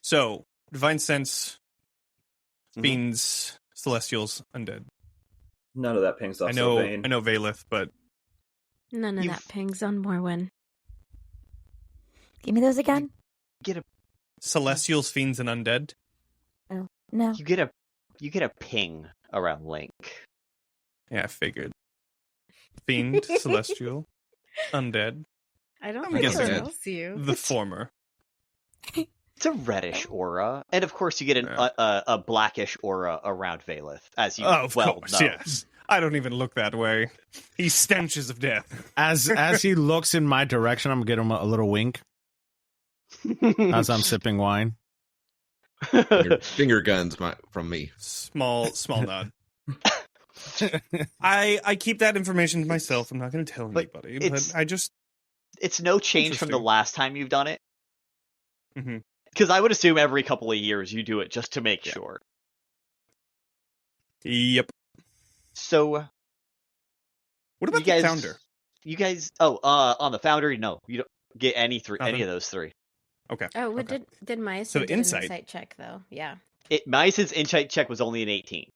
So, divine sense, Mhm. fiends, celestials, undead. None of that pings off I know Sylvain. Vaelith, but None of You've- that pings on Morwen. Give me those again? Get a celestials, fiends, and undead. Oh, no. you get a ping around Link. Yeah, I figured. Fiend, celestial, undead. I don't I'm think guessing it that- tells you. The former. It's a reddish aura, and of course you get a blackish aura around Vaelith, as you Of well course, know. yes. I don't even look that way. He stenches of death. As he looks in my direction, I'm gonna get him a little wink as I'm sipping wine. Finger guns from me. Small nod. I keep that information to myself. I'm not going to tell anybody. But I just... It's no change from the last time you've done it. Mm-hmm. Because I would assume every couple of years you do it just to make sure. Yep. So... What about the founder? You guys... on the founder, no. You don't get any of those three. Okay. Oh, okay. did Miasyn So did insight. an insight check, though? Yeah. Miasyn's insight check was only an 18.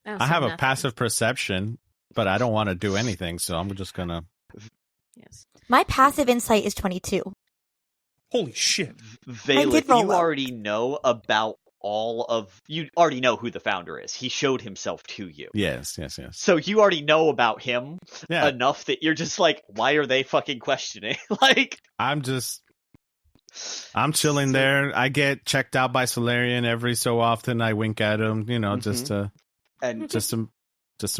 Oh, I so have a nothing. passive perception, but I don't want to do anything, so I'm just going to... Yes. My passive insight is 22. Holy shit. Vaelith, roll you well. already know about you already know who the founder is. He showed himself to you. Yes. So you already know about him Yeah. enough that you're just like, why are they fucking questioning? Like, I'm chilling there. I get checked out by Solarian every so often. I wink at him, just to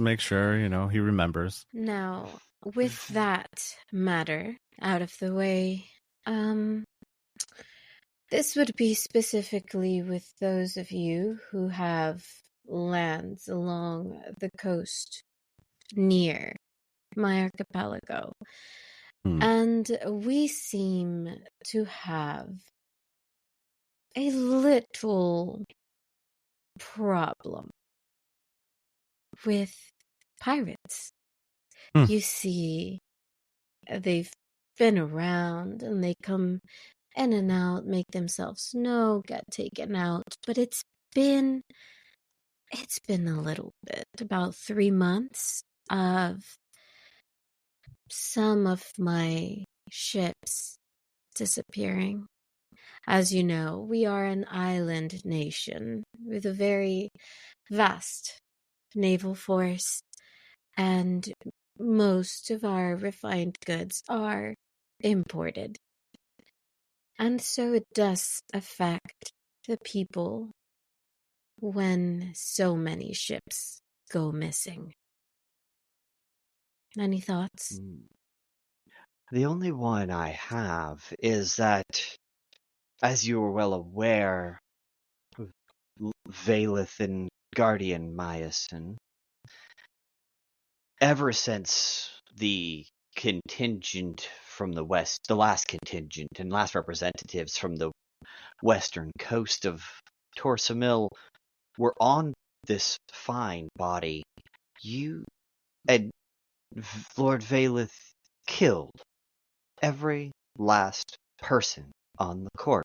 make sure, he remembers. Now, with that matter out of the way, this would be specifically with those of you who have lands along the coast near my archipelago. And we seem to have a little problem with pirates. You see, they've been around and they come in and out, make themselves know, get taken out, but it's been a little bit, about 3 months of some of my ships disappearing. As you know, we are an island nation with a very vast naval force, and most of our refined goods are imported. And so it does affect the people when so many ships go missing. Any thoughts? the only one I have is that, as you are well aware, Vaelith and Guardian Miasyn, ever since the contingent from the west, the last contingent and last representatives from the western coast of Tor-Samil were on this fine body, you and Lord Vaelith killed every last person on the court.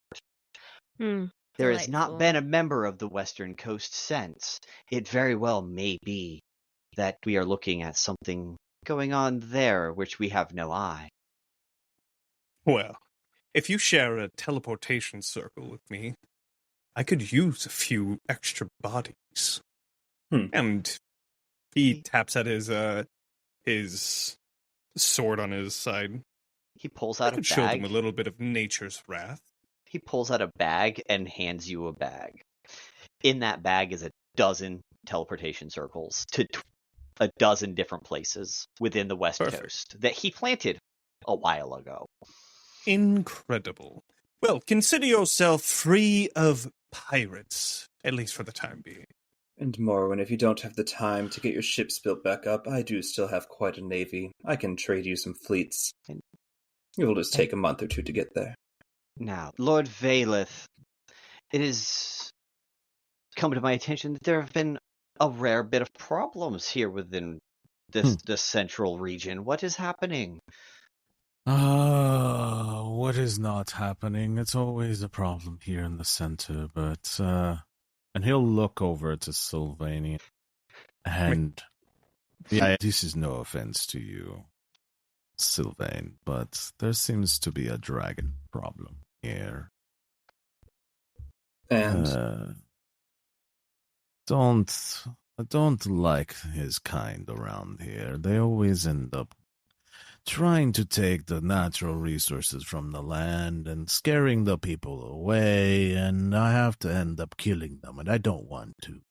There has not been a member of the western coast since. It very well may be that we are looking at something going on there which we have no eye. Well, if you share a teleportation circle with me, I could use a few extra bodies. And he taps at his sword on his side. He pulls out a could show them bag. a little bit of nature's wrath. He pulls out a bag and hands you a bag. In that bag is a dozen teleportation circles to a dozen different places within the West Coast that he planted a while ago. Incredible. Well, consider yourself free of pirates, at least for the time being. And Morwen, if you don't have the time to get your ships built back up, I do still have quite a navy. I can trade you some fleets. It will just take a month or two to get there. Now, Lord Vaelith, it has come to my attention that there have been a rare bit of problems here within this central region. What is happening? What is not happening? It's always a problem here in the center, but, and he'll look over to Sylvain, and this is no offense to you, Sylvain, but there seems to be a dragon problem here. And I don't like his kind around here. They always end up trying to take the natural resources from the land and scaring the people away, and I have to end up killing them, and I don't want to.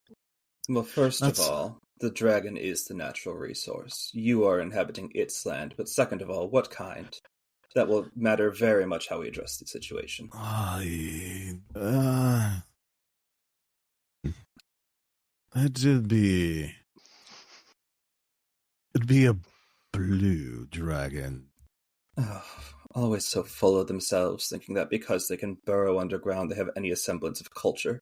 Well, first of all, the dragon is the natural resource. You are inhabiting its land, but second of all, what kind? That will matter very much how we address the situation. That should be It'd be a blue dragon. Oh, always so full of themselves, thinking that because they can burrow underground, they have any semblance of culture.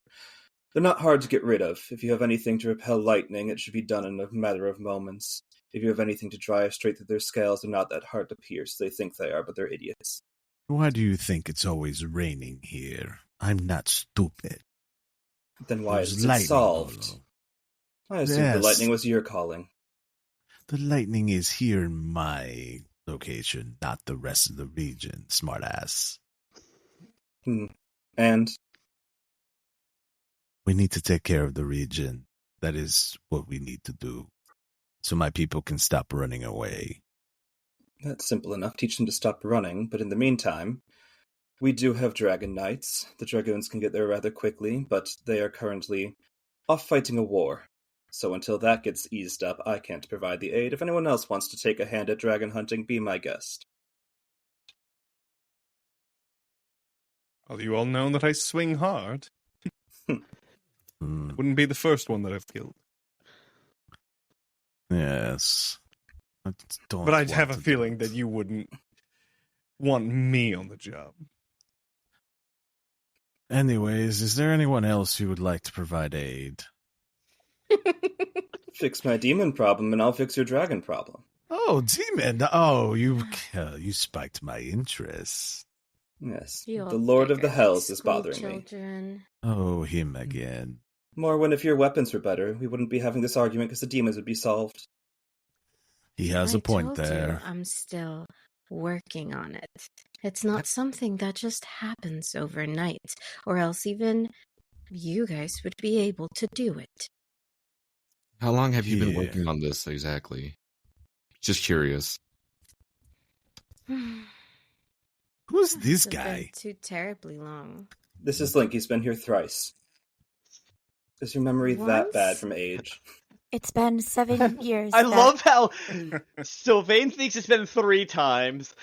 They're not hard to get rid of. If you have anything to repel lightning, it should be done in a matter of moments. If you have anything to drive straight through their scales, they're not that hard to pierce. They think they are, but they're idiots. Why do you think it's always raining here? I'm not stupid. Then why There's is it lightning solved? all I assume Yes. the lightning was your calling. The lightning is here in my location, not the rest of the region, smartass. And We need to take care of the region. That is what we need to do. So my people can stop running away. that's simple enough. Teach them to stop running. But in the meantime, we do have Dragon Knights. The Dragoons can get there rather quickly, but they are currently off fighting a war. So until that gets eased up, I can't provide the aid. If anyone else wants to take a hand at dragon hunting, be my guest. Well, you all know that I swing hard. Hmm. Wouldn't be the first one that I've killed. Yes. I don't But I'd want have a to do feeling it. that you wouldn't want me on the job. Anyways, is there anyone else who would like to provide aid? Fix my demon problem, and I'll fix your dragon problem. Oh, demon! Oh, you spiked my interest. Yes, You the all Lord of the bigger Hells is school bothering me. children. Oh, him again. Morwen, if your weapons were better, we wouldn't be having this argument because the demons would be solved. He has I a point told you, there. I'm still working on it. It's not something that just happens overnight, or else even you guys would be able to do it. How long have you been Yeah. working on this exactly? Just curious. Who's this Hasn't been guy? too terribly long. This is Link. He's been here thrice. Is your memory that bad Once? from age? It's been 7 years. I that- love how Sylvain thinks it's been 3 times.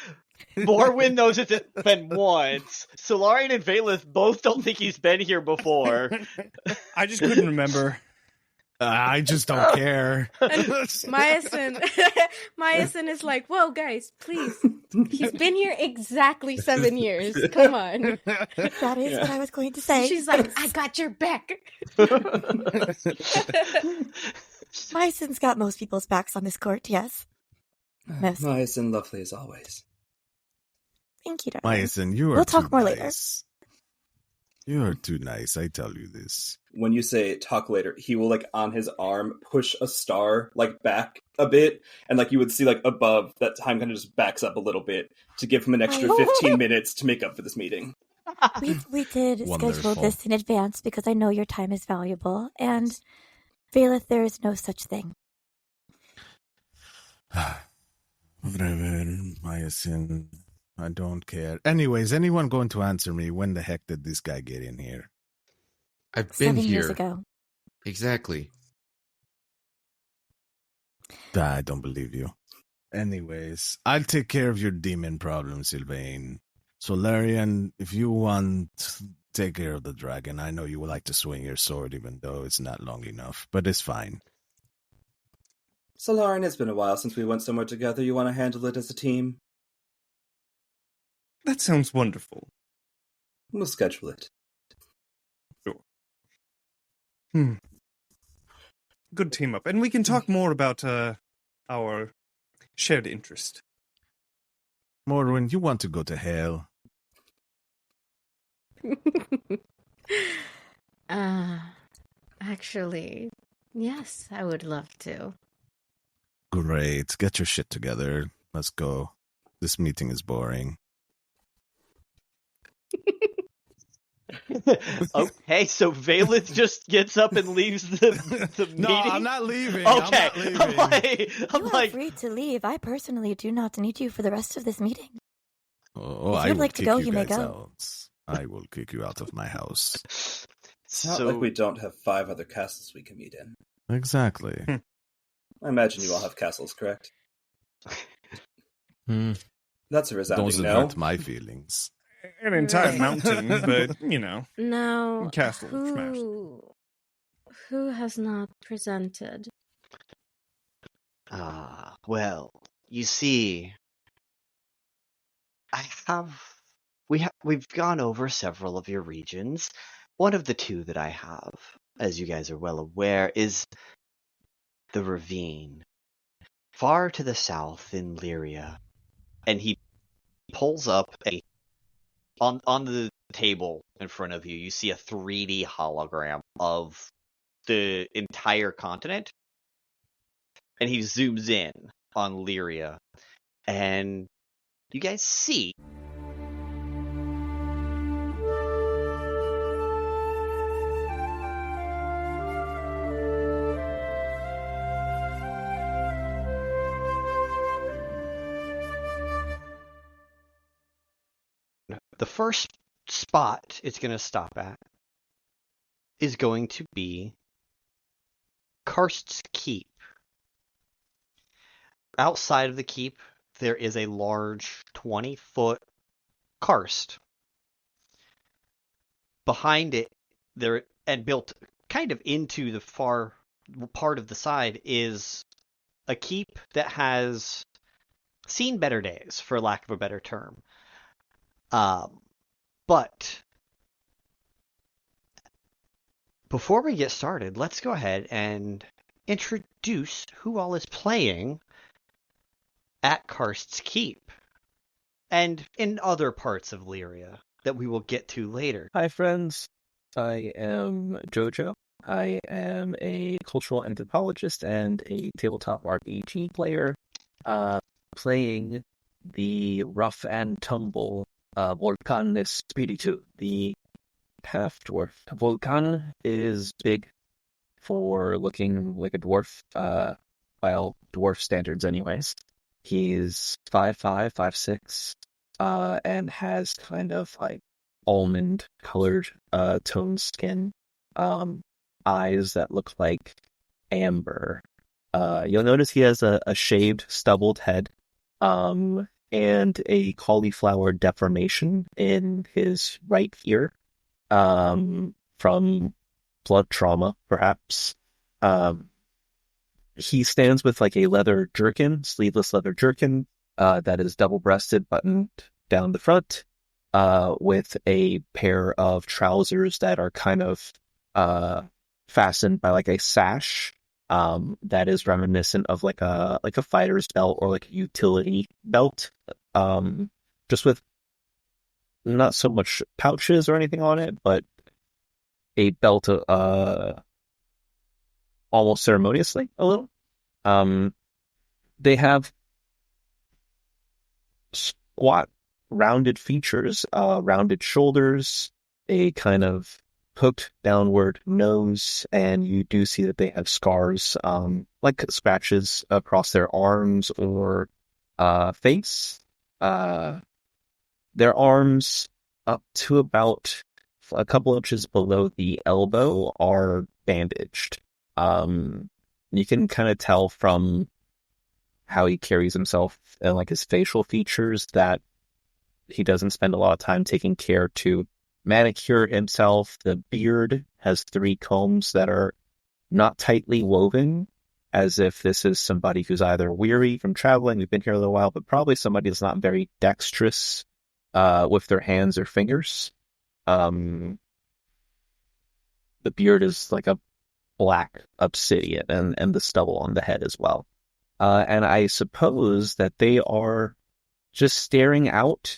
Morwen knows it's been once. Solarian and Vaelith both don't think he's been here before. I just couldn't remember. I just don't care. And Miasyn is like, whoa, guys, please. He's been here exactly 7 years. Come on. That is what I was going to say. She's like, I got your back. Miasyn's got most people's backs on this court, yes. Most. Nice and lovely as always. Thank you, darling. Miasyn, you are We'll talk too more later. nice. You are too nice, I tell you this. When you say talk later, he will, like, on his arm, push a star, like, back a bit, and, like, you would see, like, above, that time kind of just backs up a little bit to give him an extra 15 minutes to make up for this meeting. We did schedule Wonderful. this in advance because I know your time is valuable, and Vaelith, there is no such thing. Whatever, Miasyn. I don't care. Anyways, anyone going to answer me? When the heck did this guy get in here? I've been 7 years here. ago. Exactly. I don't believe you. Anyways, I'll take care of your demon problem, Sylvain. Solarian, if you want, take care of the dragon. I know you would like to swing your sword, even though it's not long enough, but it's fine. Solarian, it's been a while since we went somewhere together. You want to handle it as a team? That sounds wonderful. We'll schedule it. Good team up. And we can talk more about our shared interest. Morwen, you want to go to hell? Actually, yes, I would love to. Great. Get your shit together. Let's go. This meeting is boring. Okay, so Vaelith just gets up and leaves the meeting? No, I'm not leaving. Okay, I'm not leaving. I'm You are like, free to leave. I personally do not need you for the rest of this meeting. Oh, If I you'd will like to kick go, you you may guys go. out. I will kick you out of my house. It's not so like we don't have 5 other castles we can meet in. Exactly. I imagine you all have castles, correct? That's a resounding Doesn't no. hurt my feelings. An entire Right. mountain, but, you know. Now, Castle smashed. who has not presented? Well, you see, we've gone over several of your regions. One of the two that I have, as you guys are well aware, is the ravine, far to the south in Lyria. And he pulls up on the table in front of you. You see a 3D hologram of the entire continent, and he zooms in on Lyria, and you guys see the first spot it's going to stop at is going to be Karst's Keep. Outside of the keep, there is a large 20-foot karst. Behind it, there and built kind of into the far part of the side, is a keep that has seen better days, for lack of a better term. But before we get started, let's go ahead and introduce who all is playing at Karst's Keep and in other parts of Lyria that we will get to later. Hi, friends. I am Jojo. I am a cultural anthropologist and a tabletop RPG player, playing the rough and tumble Vulcan Espiritu, the half-dwarf. Vulcan is big for looking like a dwarf, well, dwarf standards anyways. He's 5'5", 5'6", and has kind of like almond-colored toned skin, eyes that look like amber. You'll notice he has a shaved, stubbled head, and a cauliflower deformation in his right ear, from blood trauma, perhaps. He stands with like a leather jerkin, sleeveless leather jerkin, that is double-breasted, buttoned down the front, with a pair of trousers that are kind of fastened by like a sash, that is reminiscent of like a fighter's belt or like a utility belt, just with not so much pouches or anything on it, but a belt almost ceremoniously a little. They have squat, rounded features, rounded shoulders, a kind of hooked downward nose, and you do see that they have scars, like scratches across their arms or face. Their arms up to about a couple inches below the elbow are bandaged. You can kind of tell from how he carries himself and like his facial features that he doesn't spend a lot of time taking care to manicure himself. The beard has 3 combs that are not tightly woven, as if this is somebody who's either weary from traveling, we've been here a little while, but probably somebody that's not very dexterous with their hands or fingers. The beard is like a black obsidian, and the stubble on the head as well. And I suppose that they are just staring out,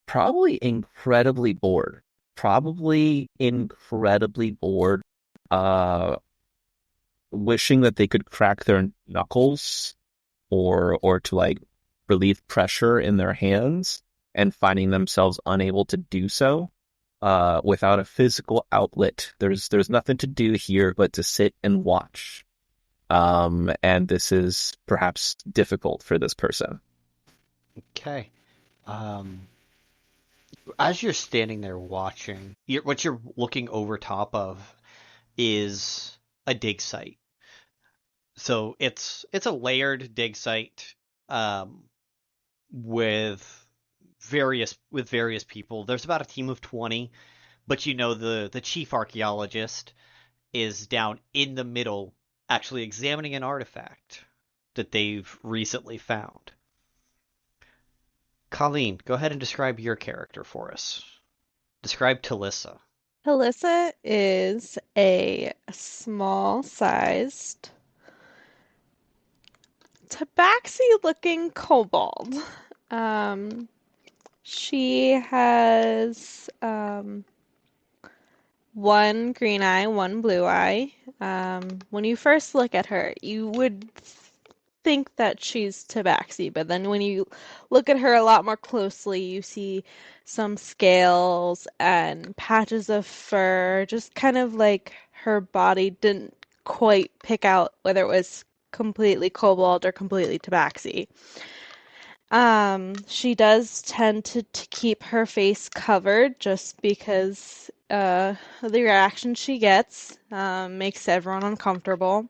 probably incredibly bored. Wishing that they could crack their knuckles or to like relieve pressure in their hands, and finding themselves unable to do so. Without a physical outlet. There's nothing to do here but to sit and watch. And this is perhaps difficult for this person. Okay. As you're standing there watching, what you're looking over top of is a dig site. So it's a layered dig site, with various people. There's about a team of 20, but the chief archaeologist is down in the middle actually examining an artifact that they've recently found. Colleen, go ahead and describe your character for us. Describe Telissa. Telissa is a small-sized, tabaxi-looking kobold. She has one green eye, one blue eye. When you first look at her, you would think that she's tabaxi, but then when you look at her a lot more closely, you see some scales and patches of fur, just kind of like her body didn't quite pick out whether it was completely kobold or completely tabaxi. She does tend to keep her face covered just because the reaction she gets makes everyone uncomfortable.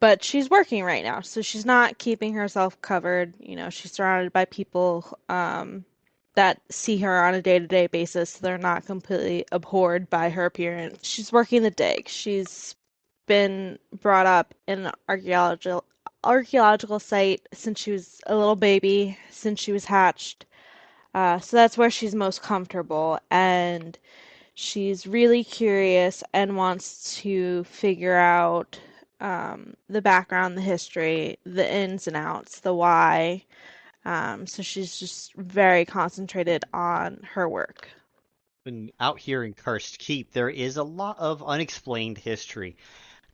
But she's working right now, so she's not keeping herself covered. You know, she's surrounded by people that see her on a day-to-day basis, so they're not completely abhorred by her appearance. She's working the dig. She's been brought up in an archaeological site since she was a little baby, since she was hatched. So that's where she's most comfortable, and she's really curious and wants to figure out the background, the history, the ins and outs, the why. So she's just very concentrated on her work. And out here in Cursed Keep, there is a lot of unexplained history.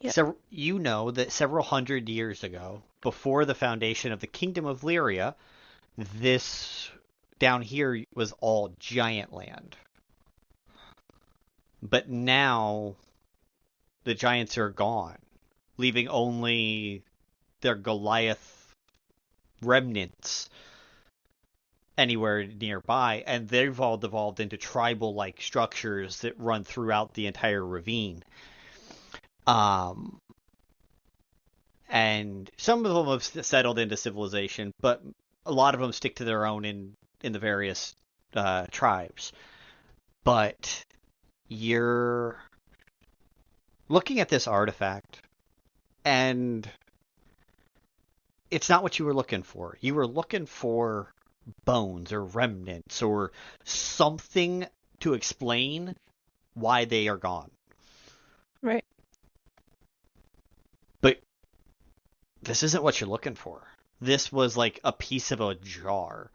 Yep. So you know that several hundred years ago, before the foundation of the Kingdom of Lyria, this down here was all giant land. But now the giants are gone, leaving only their Goliath remnants anywhere nearby, and they've all devolved into tribal-like structures that run throughout the entire ravine. And some of them have settled into civilization, but a lot of them stick to their own in the various tribes. But you're looking at this artifact, and it's not what you were looking for. You were looking for bones or remnants or something to explain why they are gone. Right. But this isn't what you're looking for. This was like a piece of a jar.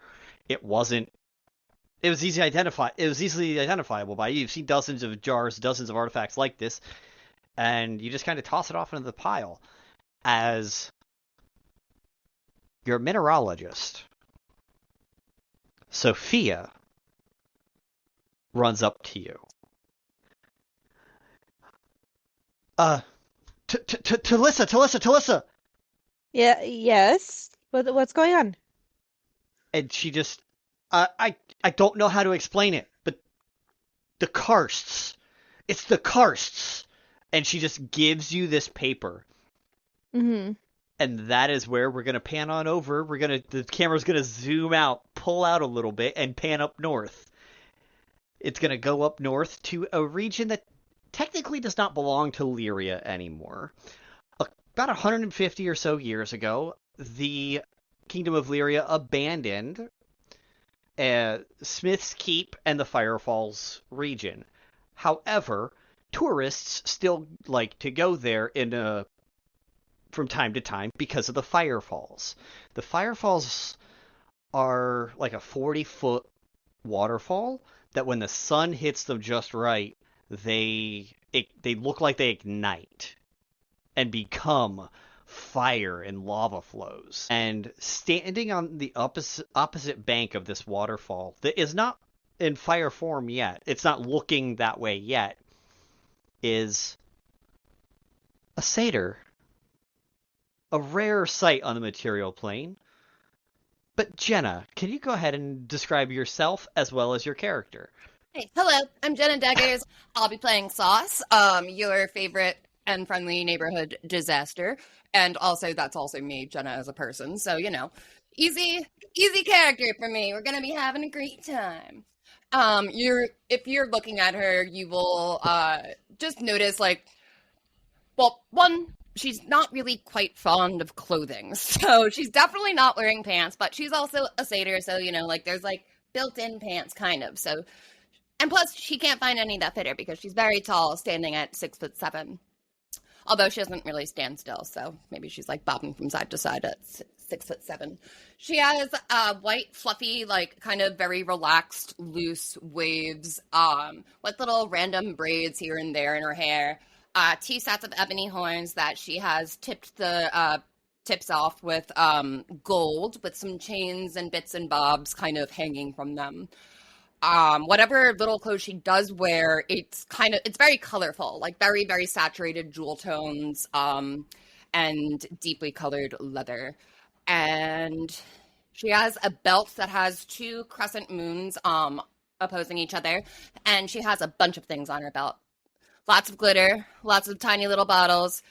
It wasn't. It was easily identifiable by you. You've seen dozens of jars, dozens of artifacts like this, and you just kind of toss it off into the pile. As your mineralogist, Sophia, runs up to you. Telissa! Yeah, yes. What's going on? And she just, I don't know how to explain it, but the karsts. It's the karsts. And she just gives you this paper. Mm-hmm. And that is where we're going to pan on over. The camera's going to zoom out, pull out a little bit, and pan up north. It's going to go up north to a region that technically does not belong to Lyria anymore. About 150 or so years ago, the Kingdom of Lyria abandoned Smith's Keep and the Firefalls region. However, tourists still like to go there from time to time because of the Firefalls. The Firefalls are like a 40-foot waterfall that when the sun hits them just right, they look like they ignite and become fire and lava flows. And standing on the opposite bank of this waterfall that is not in fire form yet, it's not looking that way yet, is a satyr. A rare sight on the material plane. But Jenna, can you go ahead and describe yourself as well as your character? Hey, hello, I'm Jenna Daggers. I'll be playing Sauce, your favorite and friendly neighborhood disaster. And also, that's also me, Jenna, as a person. So, easy character for me. We're going to be having a great time. If you're looking at her, you will just notice, one, she's not really quite fond of clothing. So she's definitely not wearing pants, but she's also a satyr. So, like there's like built-in pants kind of. So, and plus she can't find any that fit her because she's very tall, standing at 6'7". Although she doesn't really stand still. So maybe she's like bobbing from side to side at 6'7". She has white, fluffy, like kind of very relaxed, loose waves with little random braids here and there in her hair. 2 sets of ebony horns that she has tipped the tips off with gold, with some chains and bits and bobs kind of hanging from them. Whatever little clothes she does wear, it's very colorful, like very, very saturated jewel tones, and deeply colored leather. And she has a belt that has 2 crescent moons, opposing each other. And she has a bunch of things on her belt. Lots of glitter, lots of tiny little bottles,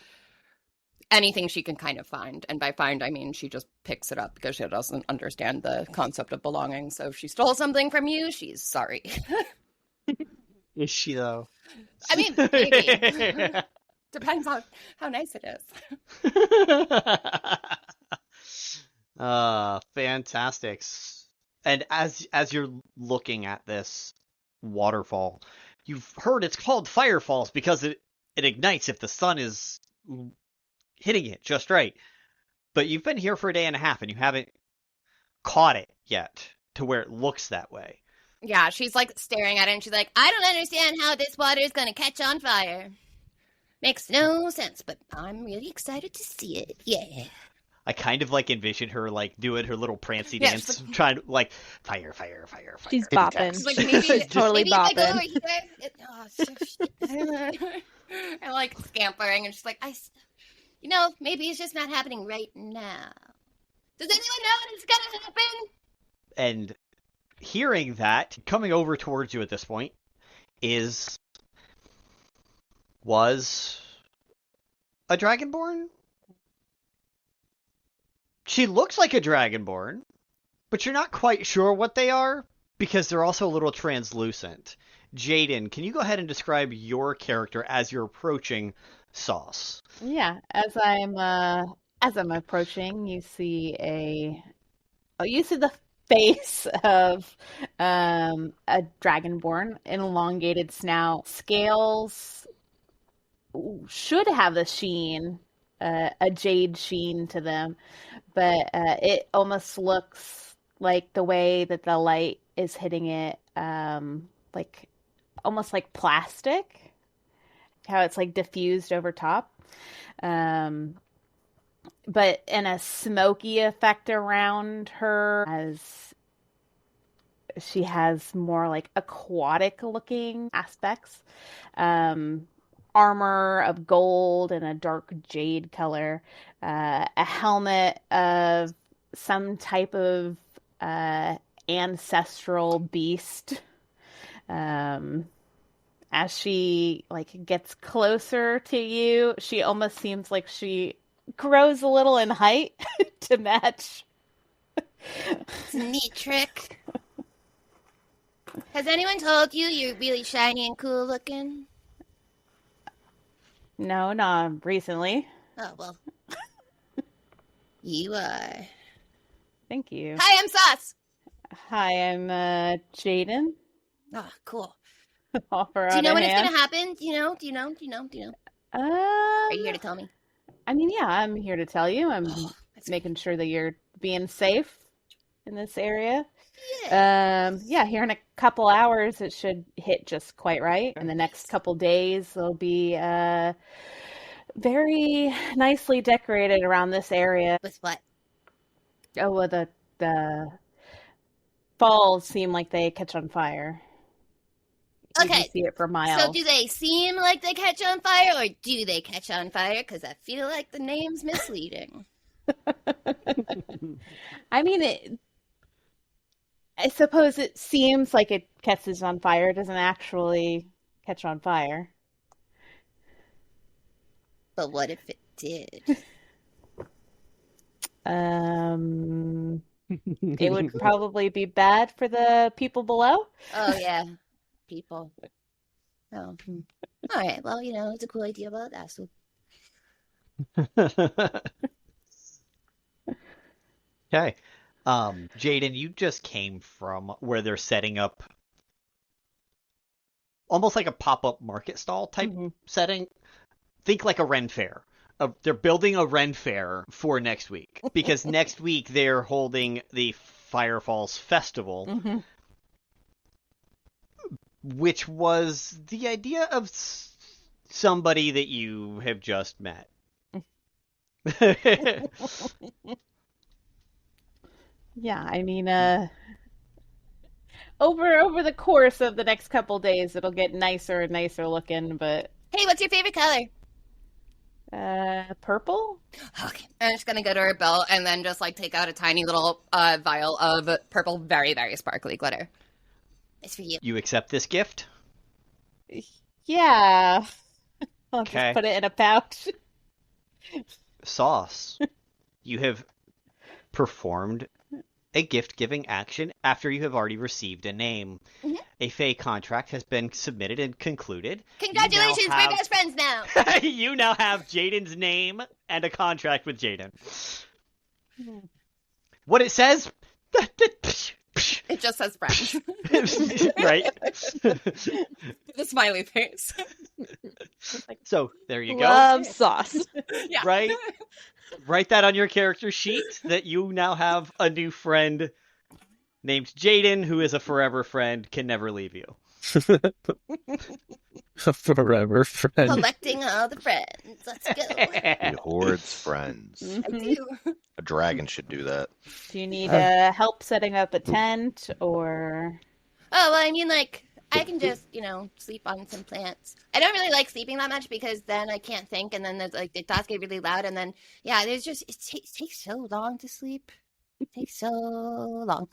anything she can kind of find. And by find, I mean she just picks it up because she doesn't understand the concept of belonging. So if she stole something from you, she's sorry. Is she, though? I mean, maybe. Depends on how nice it is. Fantastic. And as you're looking at this waterfall, you've heard it's called Firefalls because it ignites if the sun is hitting it just right. But you've been here for a day and a half and you haven't caught it yet to where it looks that way. Yeah, she's like staring at it and she's like, I don't understand how this water is going to catch on fire. Makes no sense, but I'm really excited to see it. Yeah. I kind of like envision her like doing her little prancy dance, like, trying to like fire. She's bopping. She's like, She's totally bopping. And like scampering, and she's like, maybe it's just not happening right now. Does anyone know when it's gonna happen? And hearing that, coming over towards you at this point was a Dragonborn? She looks like a Dragonborn, but you're not quite sure what they are because they're also a little translucent. Jaden, can you go ahead and describe your character as you're approaching Sauce? Yeah, as I'm approaching, you see the face of a Dragonborn, an elongated snout, scales should have a sheen, a jade sheen to them, but it almost looks like the way that the light is hitting it, like almost like plastic, how it's like diffused over top, but in a smoky effect around her, as she has more like aquatic looking aspects. Armor of gold and a dark jade color, a helmet of some type of ancestral beast. As she like gets closer to you, she almost seems like she grows a little in height to match. It's a neat trick. Has anyone told you you're really shiny and cool looking? No, not recently. Oh, well. You are. Thank you. Hi, I'm Sauce. Hi, I'm Jaden. Oh, cool. Offer Do you know when it's hand. going to happen? Do you know? Are you here to tell me? I mean, yeah, I'm here to tell you. I'm making sure that you're being safe in this area. Yeah, here in a couple hours, it should hit just quite right. In the next couple days, there'll be very nicely decorated around this area. With what? Oh, well, the falls seem like they catch on fire. You Okay. can see it for miles. So do they seem like they catch on fire, or do they catch on fire? Because I feel like the name's misleading. I mean, I suppose it seems like it catches on fire. It doesn't actually catch on fire. But what if it did? It would probably be bad for the people below. Oh, yeah. People. Oh. All right. Well, it's a cool idea about that. So Okay. Jaden, you just came from where they're setting up almost like a pop-up market stall type setting. Think like a Ren Fair. They're building a Ren Fair for next week because next week they're holding the Firefalls Festival, which was the idea of somebody that you have just met. Yeah, I mean, over the course of the next couple days, it'll get nicer and nicer looking. But Hey, what's your favorite color? purple. Okay. I'm just gonna go to her belt and then just like take out a tiny little vial of purple, very, very sparkly glitter. It's for you. You accept this gift? Yeah, I'll Okay. just put it in a pouch. Sauce. You have performed a gift-giving action after you have already received a name. A Fey contract has been submitted and concluded. Congratulations, You now we're best friends now. You now have Jaden's name and a contract with Jaden. What it says? It just says friends. Right? The smiley face. So, there you go. Love sauce. Yeah. Right? Write that on your character sheet that you now have a new friend named Jaden, who is a forever friend, can never leave you. Forever friend. Collecting all the friends. Let's go. He hoards friends. I do. A dragon should do that. Do you need help setting up a tent or? Oh, well, I mean, like, I can just, sleep on some plants. I don't really like sleeping that much because then I can't think, and then there's like the thoughts get really loud, and then there's just it takes so long to sleep. It takes so long.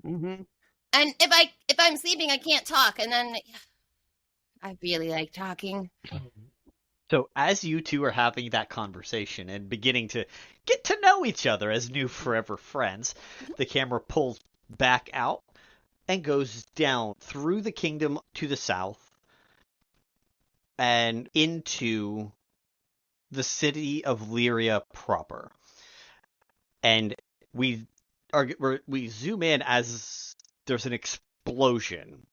Mm-hmm. And if I'm sleeping, I can't talk, and then I really like talking. So as you two are having that conversation and beginning to get to know each other as new forever friends, the camera pulls back out and goes down through the kingdom to the south and into the city of Lyria proper. And we zoom in as there's an explosion.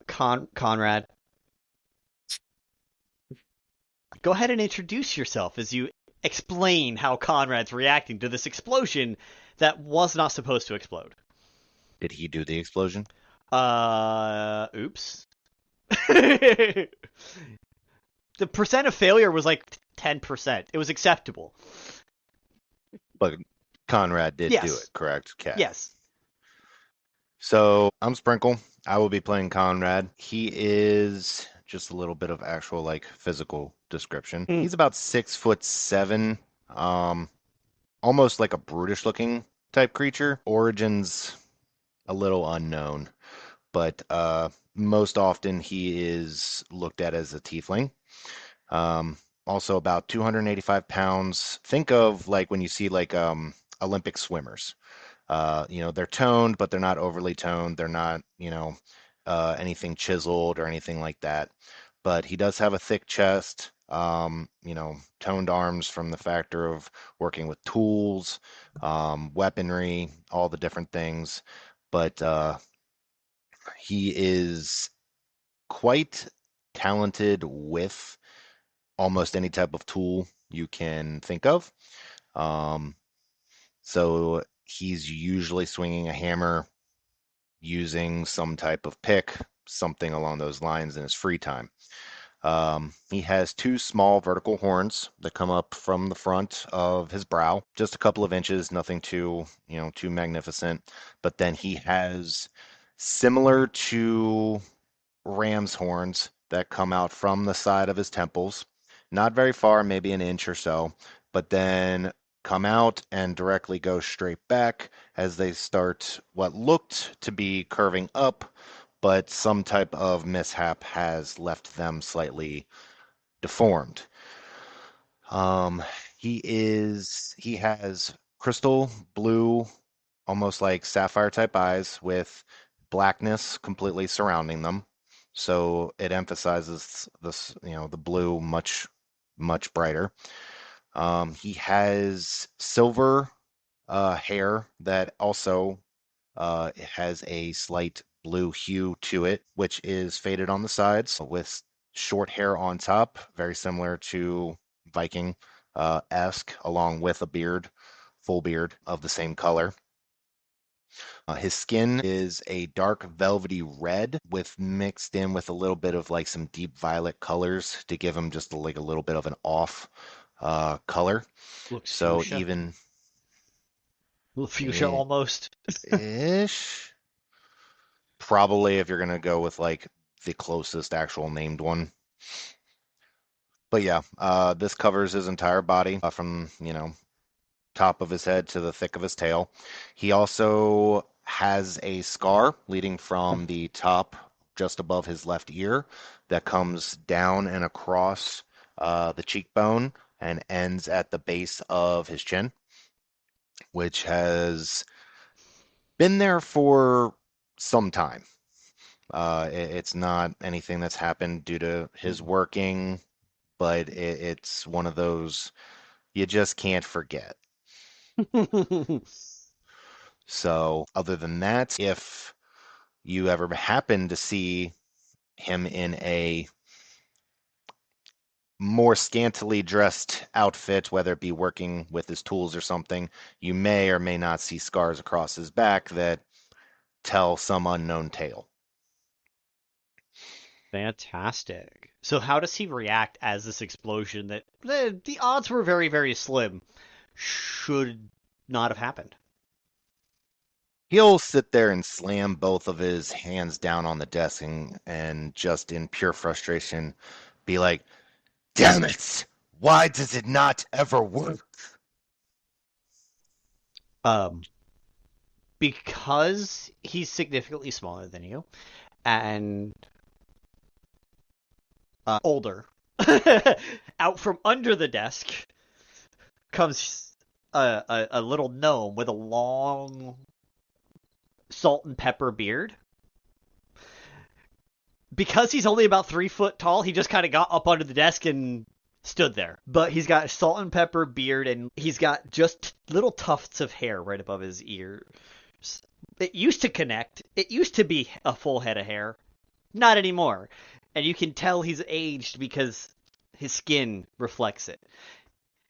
Conrad, go ahead and introduce yourself as you explain how Conrad's reacting to this explosion that was not supposed to explode. Did he do the explosion? Oops. The percent of failure was like 10%. It was acceptable. But Conrad did Yes. do it, correct? Okay. Yes. So I'm Sprinkle. I will be playing Conrad. He is just a little bit of actual like physical description. He's about 6'7", almost like a brutish looking type creature. Origins a little unknown, but most often he is looked at as a tiefling. Also about 285 pounds. Think of like when you see like Olympic swimmers. They're toned, but they're not overly toned. They're not, anything chiseled or anything like that. But he does have a thick chest, toned arms from the factor of working with tools, weaponry, all the different things. But he is quite talented with almost any type of tool you can think of. So he's usually swinging a hammer, using some type of pick, something along those lines in his free time. He has two small vertical horns that come up from the front of his brow, just a couple of inches, nothing too magnificent. But then he has similar to ram's horns that come out from the side of his temples, not very far, maybe an inch or so, but then come out and directly go straight back as they start what looked to be curving up, but some type of mishap has left them slightly deformed. He has crystal blue, almost like sapphire type eyes with blackness completely surrounding them. So it emphasizes this, the blue much, much brighter. He has silver hair that also has a slight blue hue to it, which is faded on the sides with short hair on top, very similar to Viking esque, along with a beard, full beard of the same color. His skin is a dark velvety red with mixed in with a little bit of like some deep violet colors to give him just like a little bit of an off color. Looks So fuchsia. even Fuchsia almost. ish. Probably if you're gonna go with like the closest actual named one. But yeah, this covers his entire body from top of his head to the thick of his tail. He also has a scar leading from the top just above his left ear that comes down and across the cheekbone and ends at the base of his chin, which has been there for some time. It's not anything that's happened due to his working, but it's one of those you just can't forget. So other than that, if you ever happen to see him in a more scantily dressed outfit, whether it be working with his tools or something, you may or may not see scars across his back that tell some unknown tale. Fantastic. So how does he react as this explosion that the odds were very, very slim should not have happened? He'll sit there and slam both of his hands down on the desk and just in pure frustration be like, "Damn it! Why does it not ever work?" Because he's significantly smaller than you and older, out from under the desk comes a little gnome with a long salt and pepper beard. Because he's only about 3 foot tall, he just kind of got up under the desk and stood there. But he's got a salt and pepper beard, and he's got just little tufts of hair right above his ears. It used to connect. It used to be a full head of hair. Not anymore. And you can tell he's aged because his skin reflects it.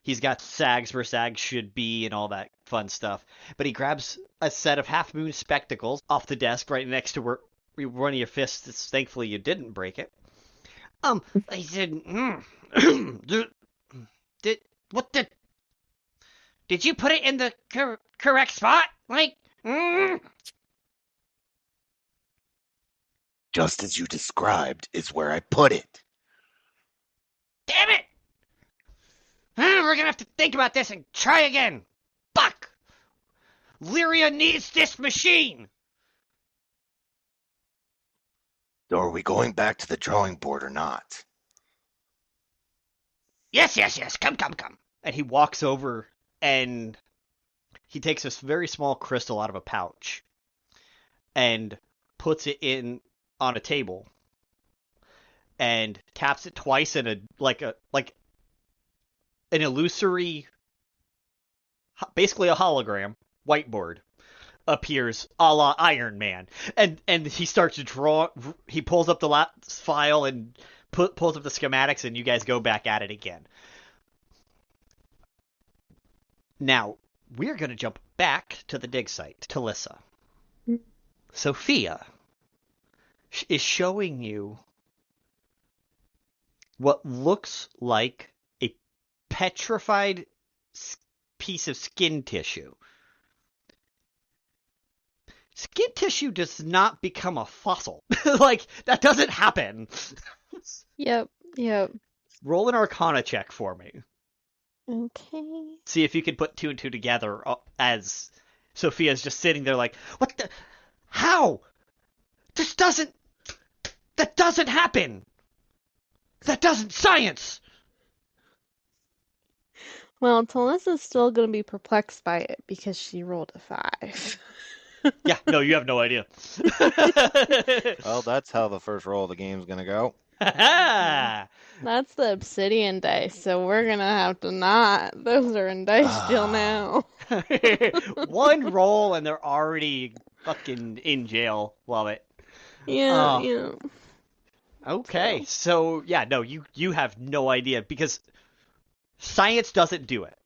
He's got sags where sags should be and all that fun stuff. But he grabs a set of half-moon spectacles off the desk right next to where one of your fists. Thankfully, you didn't break it. I said, did you put it in the correct spot? Just as you described is where I put it. Damn it! We're gonna have to think about this and try again. Fuck! Lyria needs this machine! So are we going back to the drawing board or not? Yes. Come. And he walks over and he takes this very small crystal out of a pouch and puts it in on a table and taps it twice in an illusory, basically a hologram whiteboard appears a la Iron Man, and he starts to draw. He pulls up the file and pulls up the schematics, and you guys go back at it again. Now we're going to jump back to the dig site, Telissa. Sophia is showing you what looks like a petrified piece of skin tissue. Skin tissue does not become a fossil. That doesn't happen. Yep. Roll an Arcana check for me. Okay. See if you can put 2 and 2 together as Sophia's just sitting there like, what the? How? That doesn't happen. That doesn't science. Well, Telissa's still going to be perplexed by it because she rolled a 5. Yeah, no, you have no idea. Well, that's how the first roll of the game's gonna go. That's the obsidian dice, so we're gonna have to not. Those are in dice jail now. One roll and they're already fucking in jail. Love it. Yeah, yeah. Okay, so yeah, no, you have no idea because science doesn't do it.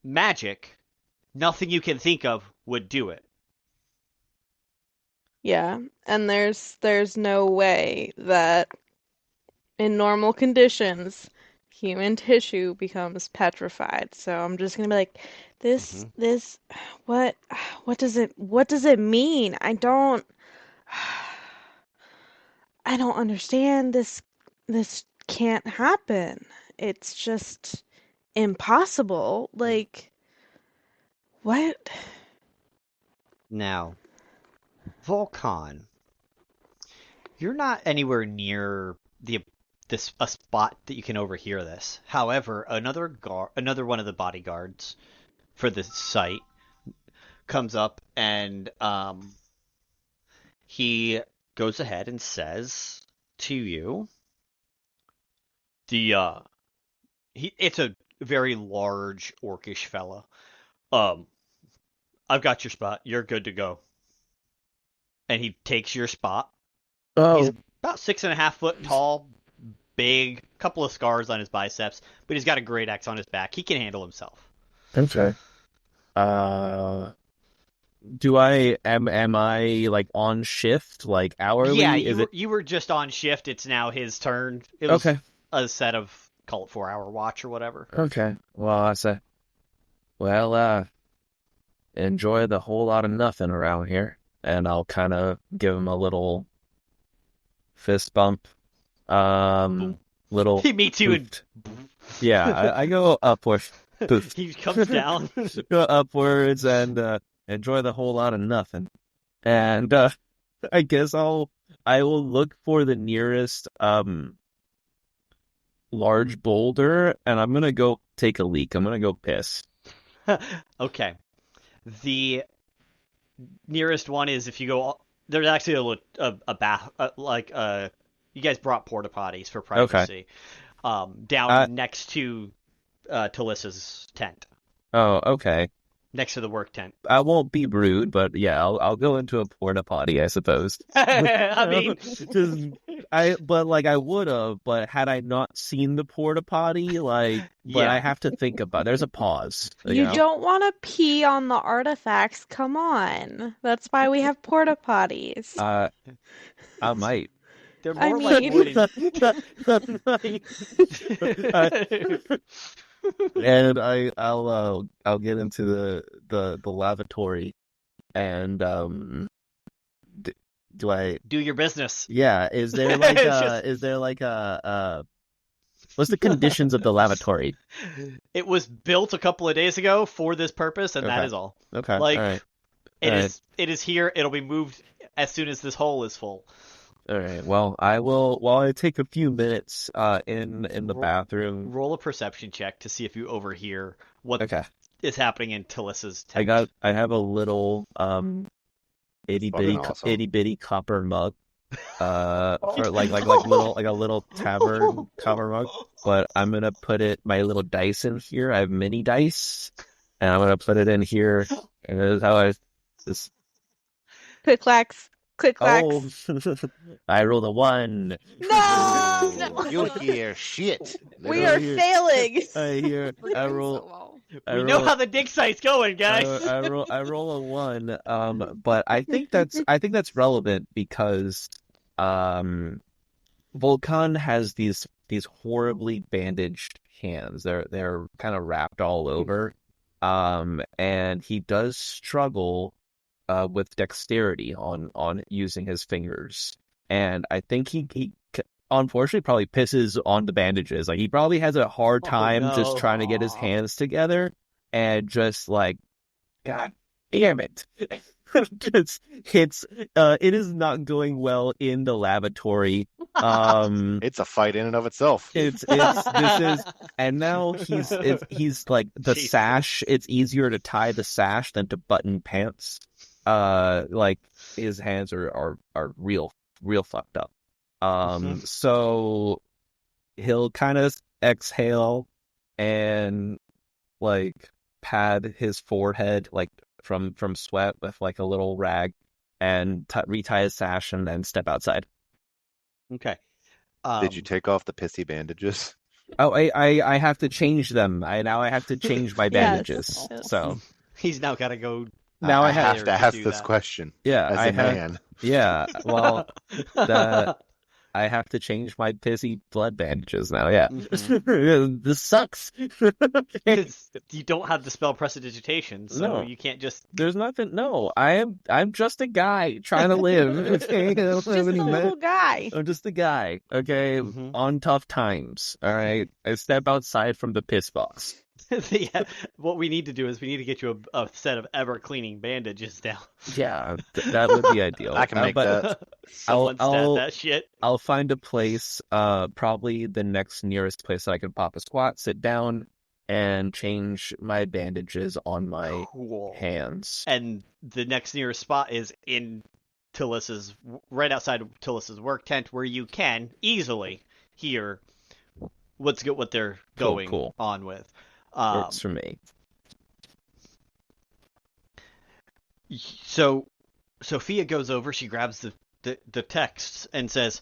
Magic, nothing you can think of would do it. Yeah, and there's no way that in normal conditions human tissue becomes petrified. So I'm just gonna be like, this what does it mean? I don't understand this. This can't happen. It's just impossible. Like, what? Now, Vulcan, you're not anywhere near a spot that you can overhear this. However, another one of the bodyguards for the site comes up and he goes ahead and says to you, it's a very large orcish fella. I've got your spot. You're good to go. And he takes your spot. Oh, He's about 6.5 foot tall, big, couple of scars on his biceps, but he's got a great axe on his back. He can handle himself. okay. Am I like on shift, like hourly? Yeah, you were just on shift. It's now his turn. It was Okay. a set of, call it 4-hour watch or whatever. Okay. Well, I say, enjoy the whole lot of nothing around here, and I'll kind of give him a little fist bump. Little. Me too. And Yeah, I go upwards. Poof. he comes down. Go upwards and enjoy the whole lot of nothing. And I guess I will look for the nearest large boulder, and I'm gonna go take a leak. I'm gonna go piss. Okay. The nearest one is if you go. There's actually a bath, you guys brought porta potties for privacy. Down next to Telissa's tent. Oh, okay. Next to the work tent. I won't be rude, but yeah, I'll go into a porta potty, I suppose. I mean, I would have, but had I not seen the porta potty, Yeah. I have to think about. There's a pause. You know? don't want to pee on the artifacts. Come on. That's why we have porta potties. I might. they're I more like mean- wooden. And I'll get into the lavatory, and do I? Do your business. Yeah, is there like what's the conditions of the lavatory? It was built a couple of days ago for this purpose, and that Okay. is all. Okay, Like, all right. It is here. It'll be moved as soon as this hole is full. All right. Well, I will. While I take a few minutes in the Roll- bathroom. Roll a perception check to see if you overhear what Okay. is happening in Telissa's tent. I have a little itty Fucking awesome. bitty copper mug. For a little tavern copper mug. But I'm gonna put my little dice in here. I have mini dice, and I'm gonna put it in here. And this is how this. Click clacks. Click clacks. Oh, I rolled a 1. No! You hear shit. We are failing. I roll. We know how the dig site's going, guys. I roll a 1. But I think that's relevant because Vulcan has these horribly bandaged hands. They're kind of wrapped all over. And he does struggle with dexterity on using his fingers. And I think he unfortunately probably pisses on the bandages. Like, he probably has a hard time just trying to get his hands together, and just like, God damn it. Just hits it is not going well in the lavatory. It's a fight in and of itself. And now he's like the Jesus. sash. It's easier to tie the sash than to button pants. Like his hands are real fucked up. So he'll kind of exhale and like pad his forehead like from sweat with like a little rag and retie his sash and then step outside. Okay. Did you take off the pissy bandages? Oh, I have to change them. I have to change my bandages. Yes. So He's now got to go. now I I have to ask do this that. question. yeah, As I a have man. yeah. Well, I have to change my pissy blood bandages now. Yeah, this sucks. Because you don't have the spell prestidigitation, so No. you can't just. There's nothing. No, I'm just a guy trying to live. Okay, I don't have Just a any little guy. I'm just a guy. Okay, Mhm. on tough times. All right, I step outside from the piss box. Yeah, what we need to do is we need to get you a set of ever cleaning bandages down. Yeah, that would be ideal. I can make but that. Someone I'll- stat that shit. I'll find a place, probably the next nearest place that I can pop a squat, sit down, and change my bandages on my Cool. hands. And the next nearest spot is in Telissa's, right outside of Telissa's work tent, where you can easily hear what they're going Cool. on with. Works for me. So Sophia goes over, she grabs the texts and says,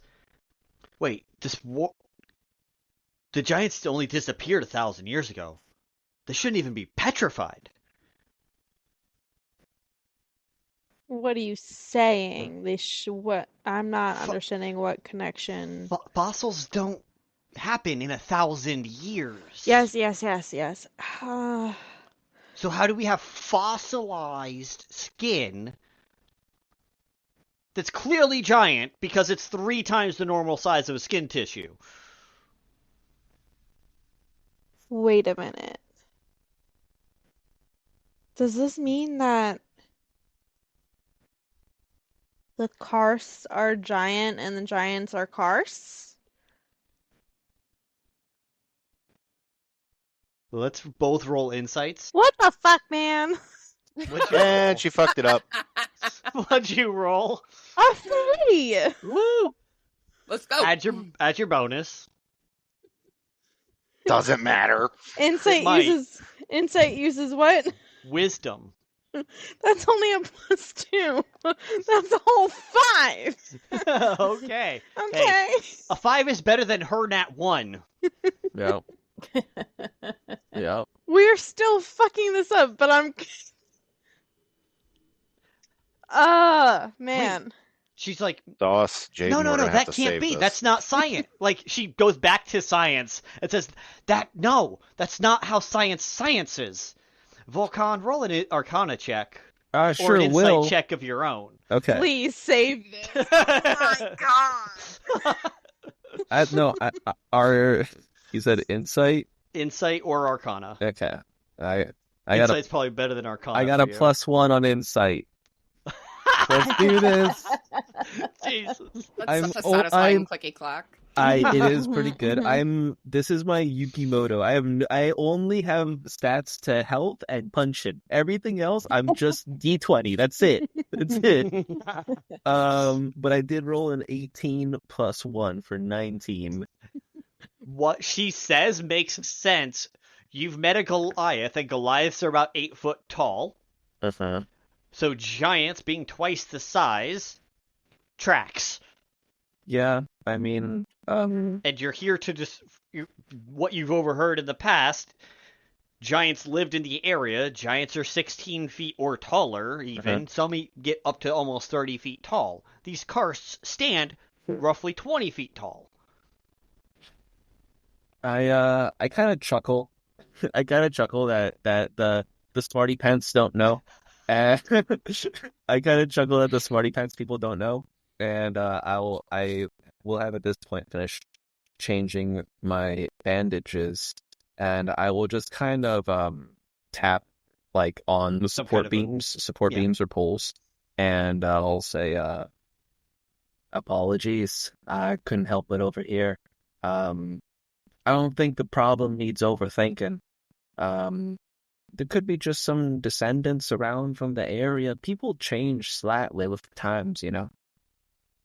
"Wait, the giants only disappeared 1,000 years ago. They shouldn't even be petrified." What are you saying? What? I'm not Fu- understanding what connection. Fossils don't happen in 1,000 years. Yes. So how do we have fossilized skin that's clearly giant because it's 3 times the normal size of a skin tissue? Wait a minute. Does this mean that the karsts are giant and the giants are karsts? Let's both roll insights. What the fuck, man? What'd you And roll? she fucked it up. What'd you roll? A 3! Woo! Let's go. Add your bonus. Doesn't matter. Insight might. uses what? Wisdom. That's only a +2. That's a whole 5. Okay. Okay. Hey, a 5 is better than her nat 1. Yep. Yep. We're still fucking this up, but I'm. Man. She's like, Sauce, Jaden, no, we're gonna have that to can't save be. this. That's not science. Like, she goes back to science and says, that's not how science is. Vulcan, roll an Arcana check. Or Sure an insight will. check of your own. Okay. Please save this. Oh my god. You said insight? Insight or Arcana. Okay. I got Insight's probably better than Arcana. I got a for you. +1 on insight. Let's do this. Jesus. That's I'm- such a oh, satisfying I'm- clicky clack. It is pretty good. This is my Yukimoto. I only have stats to health and punching. Everything else, I'm just D20. That's it. That's it. But I did roll an 18 + 1 for 19. What she says makes sense. You've met a Goliath, and Goliaths are about 8 foot tall. Uh-huh. So giants being twice the size tracks. Yeah, I mean, And you're here to just what you've overheard in the past. Giants lived in the area. Giants are 16 feet or taller, even. Some get up to almost 30 feet tall. These karsts stand roughly 20 feet tall. I kind of chuckle. I kind of chuckle that the smarty pants don't know. I kind of chuckle that the smarty pants people don't know. And I will have at this point finished changing my bandages, and I will just kind of tap like on the Some support kind of yeah. beams or poles, and I'll say apologies, I couldn't help it over here. I don't think the problem needs overthinking. there could be just some descendants around from the area. People change slightly with the times, you know.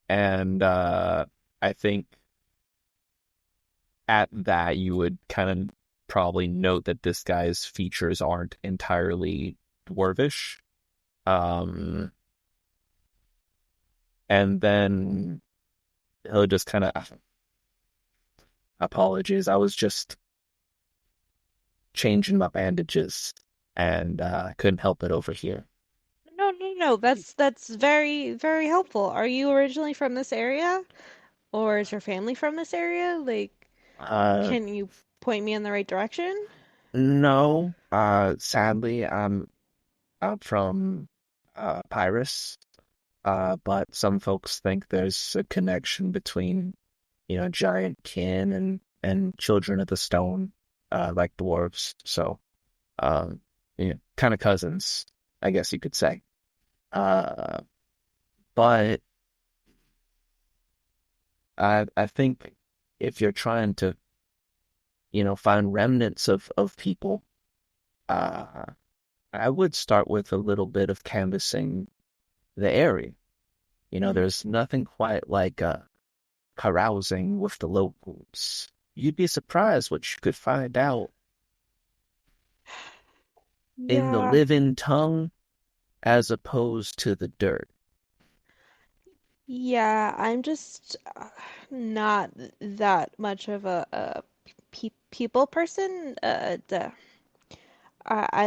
And I think at that you would kind of probably note that this guy's features aren't entirely dwarvish. And then he'll just kind of, apologies, I was just changing my bandages and couldn't help it over here. No. That's very, very helpful. Are you originally from this area? Or is your family from this area? Like, can you point me in the right direction? No, sadly, I'm from Pyrus, but some folks think there's a connection between, giant kin and children of the stone, like dwarves. So, kind of cousins, I guess you could say. But I think if you're trying to, find remnants of people, I would start with a little bit of canvassing the area. There's nothing quite like carousing with the locals. You'd be surprised what you could find out in the living tongue as opposed to the dirt. Yeah, I'm just not that much of a people person. I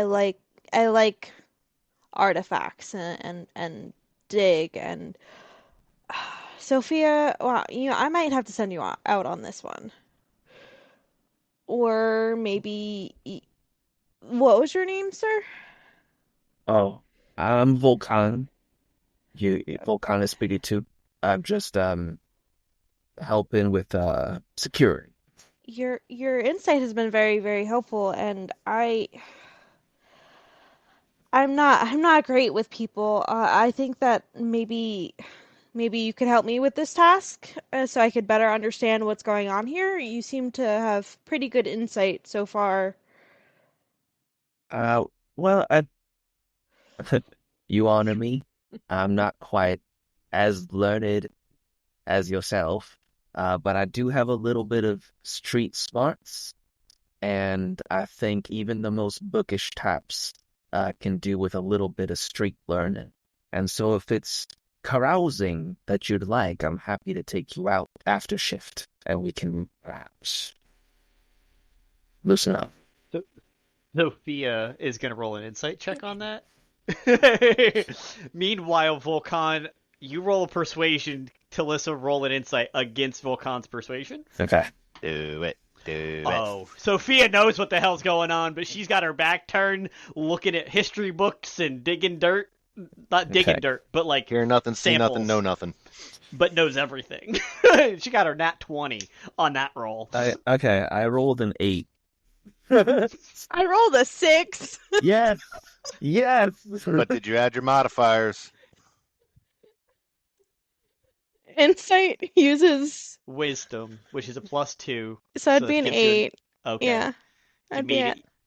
like artifacts and dig and Sophia. Well, I might have to send you out on this one, or maybe. What was your name, sir? Oh, I'm Vulcan. Vulcan Espiritu. I'm just helping with security. Your insight has been very, very helpful, and I'm not great with people. I think that maybe you could help me with this task, so I could better understand what's going on here. You seem to have pretty good insight so far. Well, you honor me. I'm not quite as learned as yourself, but I do have a little bit of street smarts, and I think even the most bookish types can do with a little bit of street learning. And so if it's carousing that you'd like, I'm happy to take you out after shift, and we can perhaps loosen up. Sophia is going to roll an insight check on that. Meanwhile, Vulcan, you roll a persuasion. Telissa, roll an insight against Vulcan's persuasion. Okay. Do it. Oh, Sophia knows what the hell's going on, but she's got her back turned, looking at history books and digging dirt. Not digging dirt, but like hear nothing, see samples, nothing, know nothing. But knows everything. She got her nat 20 on that roll. I rolled an 8. I rolled a 6. Yes. But did you add your modifiers? Insight uses wisdom, which is a +2. So it'd be an 8. Okay. Yeah.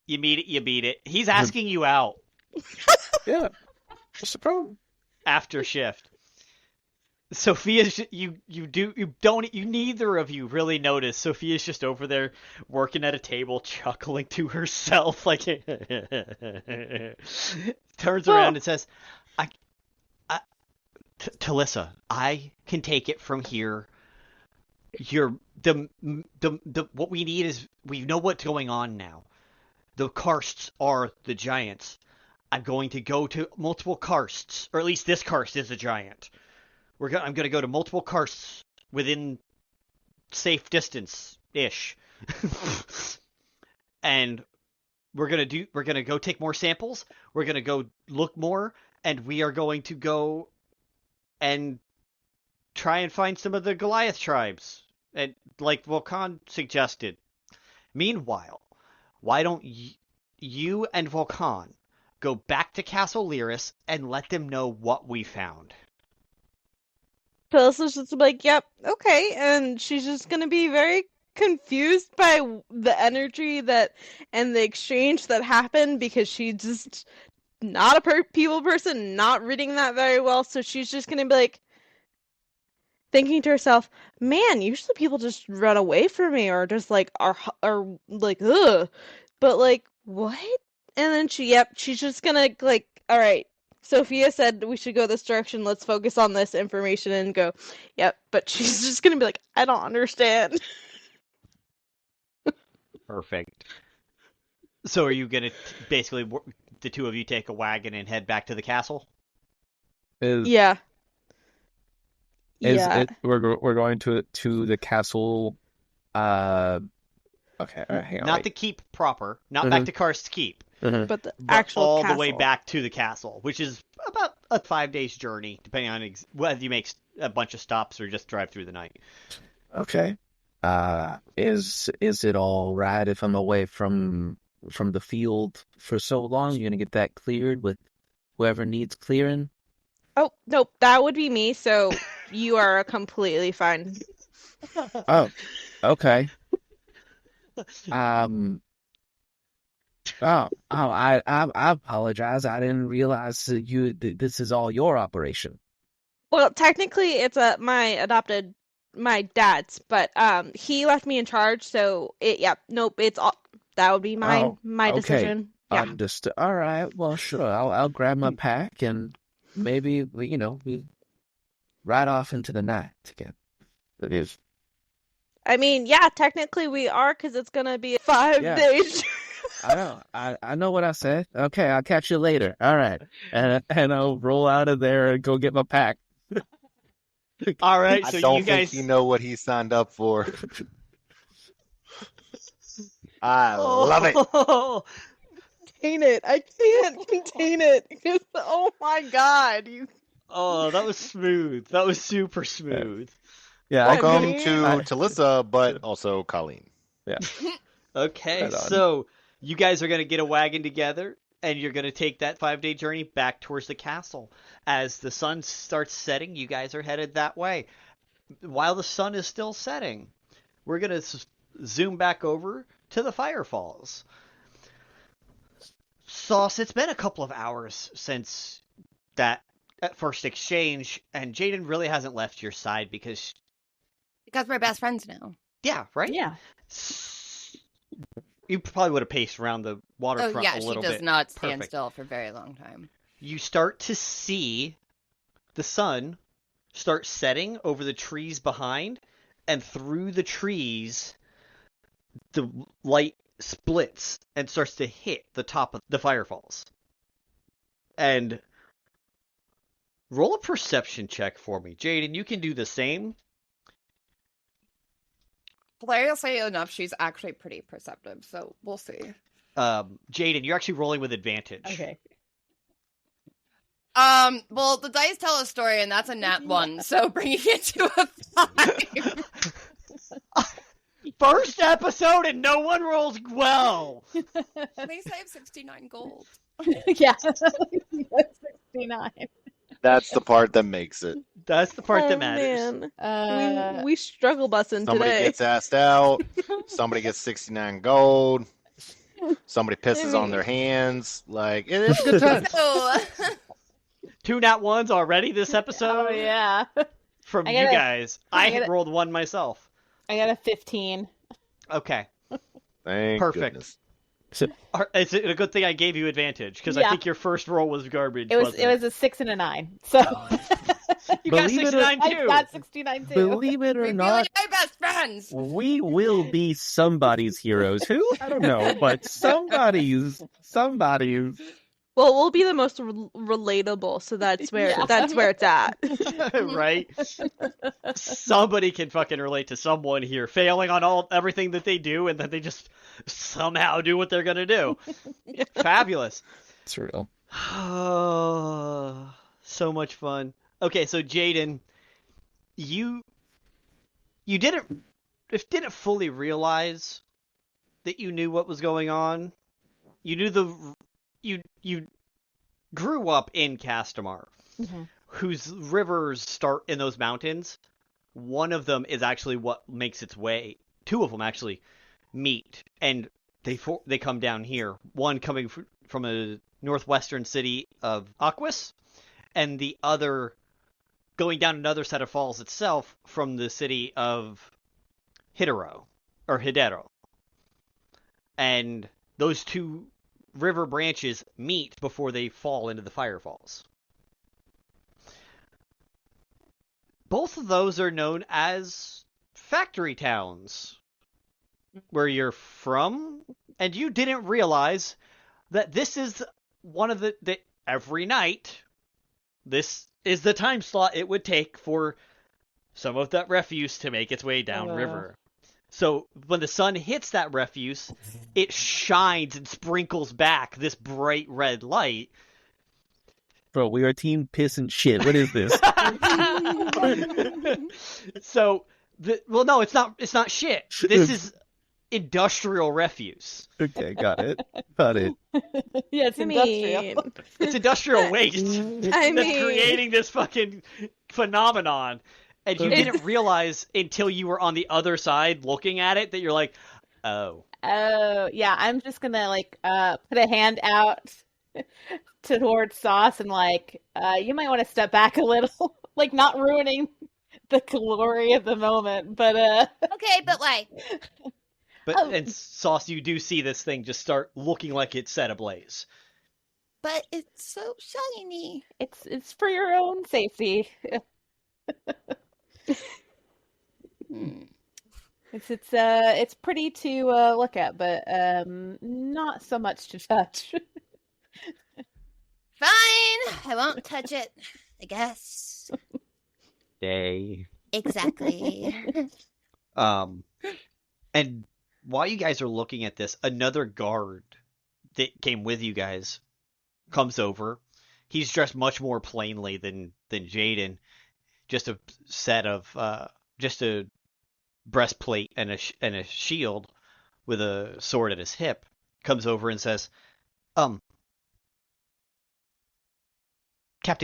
You beat it. He's asking you out. Yeah. What's the problem? After shift. Sophia, neither of you really notice. Sophia's just over there working at a table, chuckling to herself, like turns around and says, Telissa, I can take it from here. What we need is, we know what's going on now. The karsts are the giants. I'm going to go to multiple karsts, or at least this karst is a giant. I'm going to go to multiple karsts within safe distance-ish. And we're going to go take more samples. We're going to go look more, and we are going to go and try and find some of the Goliath tribes, and like Vulcan suggested. Meanwhile, why don't you and Vulcan go back to Castle Lyris and let them know what we found? Telissa's just like, yep, okay, and she's just gonna be very confused by the energy that and the exchange that happened because she's just not a people person, not reading that very well. So she's just gonna be like thinking to herself, "Man, usually people just run away from me or just like are like ugh, but like what?" And then she's just gonna like, all right. Sophia said we should go this direction. Let's focus on this information and go. Yep, but she's just gonna be like, I don't understand. Perfect. So are you gonna basically the two of you take a wagon and head back to the castle? Yeah. We're going to the castle. Okay, all right, hang on. Not the keep proper, not back to Karst's Keep, but the actual all castle. the way back to the castle, which is about a 5 days journey, depending on whether you make a bunch of stops or just drive through the night. Okay. Is it all right if I'm away from the field for so long? You're gonna get that cleared with whoever needs clearing? Oh, nope, that would be me, so you are completely fine. Oh, okay. I apologize. I didn't realize that this is all your operation. Well, technically, it's my dad's, but he left me in charge, so it's all that would be my okay. decision. Yeah. Understood. All right. Well, sure. I'll grab my pack and maybe we ride off into the night together. It is. I mean, yeah, technically we are because it's gonna be 5 days. I know. I know what I said. Okay, I'll catch you later. All right, and I'll roll out of there and go get my pack. All right, so I don't you guys think you know what he signed up for. I love it. Contain it! I can't contain it. Oh my god! Oh, that was smooth. That was super smooth. Yeah. Welcome to Telissa, but also Colleen. Yeah. Okay, Right on. so you guys are going to get a wagon together, and you're going to take that 5-day journey back towards the castle. As the sun starts setting, you guys are headed that way. While the sun is still setting, we're going to zoom back over to the Fire Falls. Sauce, it's been a couple of hours since that first exchange, and Jaden really hasn't left your side because we're best friends now. Yeah, right? Yeah. You probably would have paced around the waterfront a little bit. She does not stand Perfect. still for a very long time. You start to see the sun start setting over the trees behind, and through the trees, the light splits and starts to hit the top of the firefalls. And roll a perception check for me. Jaden, you can do the same. Hilariously enough, she's actually pretty perceptive, so we'll see. Jaden, you're actually rolling with advantage. Okay. Well, the dice tell a story, and that's a nat 1, so bringing it to a 5. First episode, and no one rolls well. At least I have 69 gold. Yeah. 69. That's the part that makes it. That's the part that matters. Man. We struggle busing Somebody today. gets asked out. Somebody gets 69 gold. Somebody pisses on their hands. Like, it's a good time. So, 2 nat 1s already this episode? Oh, yeah. From you guys. I had rolled 1 myself. I got a 15. Okay. Thank Perfect. goodness. Is it a good thing I gave you advantage? Because I think your first roll was garbage. It was a 6 and a 9. So you got 69 too. I got 69 too. Believe it or not, my best friends. we will be somebody's heroes. Who? I don't know, but somebody's. Well, we'll be the most relatable, so that's where it's at. Right? Somebody can fucking relate to someone here, failing on everything that they do, and then they just somehow do what they're gonna do. Fabulous. It's real. Oh, so much fun. Okay, so Jaden, you didn't fully realize that you knew what was going on. You knew you grew up in Castamar, whose rivers start in those mountains. One of them is actually what makes its way two of them actually meet, and they come down here. One coming from a northwestern city of Aquis, and the other going down another set of falls itself from the city of Hidero. And those two river branches meet before they fall into the fire falls. Both of those are known as factory towns where you're from, and you didn't realize that this is one of the every night, this is the time slot it would take for some of that refuse to make its way downriver. So when the sun hits that refuse, it shines and sprinkles back this bright red light. Bro, we are team piss and shit. What is this? So, no, it's not shit. This is industrial refuse. Okay, got it. Got it. Yeah, it's industrial. It's industrial waste that's creating this fucking phenomenon. And you didn't realize until you were on the other side looking at it that you're like, oh. Oh, yeah, I'm just gonna, put a hand out towards Sauce and, you might want to step back a little. Not ruining the glory of the moment, but, Okay, but why? But, and Sauce, you do see this thing just start looking like it's set ablaze. But it's so shiny. It's for your own safety. It's pretty to look at, but not so much to touch. Fine, I won't touch it, I guess. Day. Exactly. And while you guys are looking at this, another guard that came with you guys comes over. He's dressed much more plainly than Jaden. Just a set of just a breastplate and a shield with a sword at his hip. Comes over and says, Captain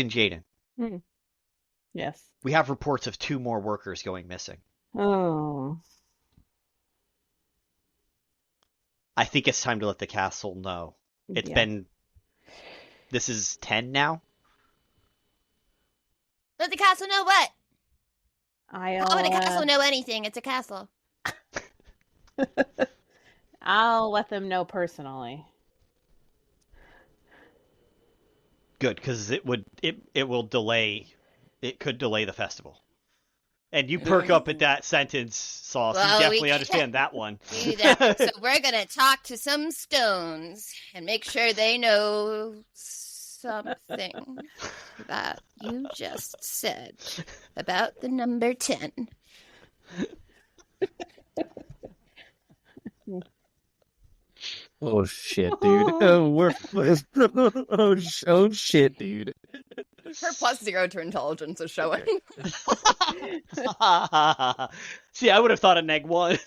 Jaden. Yes. We have reports of 2 more workers going missing. Oh. I think it's time to let the castle know. It's been... This is 10 now? Let the castle know what? I'll let the castle know anything. It's a castle. I'll let them know personally. Good, because it will delay. It could delay the festival. And you perk up at that sentence, Sauce. Well, you definitely understand that one. Do that. So we're gonna talk to some stones and make sure they know something that you just said about the number 10. Oh shit, dude! Oh shit, dude! Her +0 to intelligence is showing. See, I would have thought a neg-1.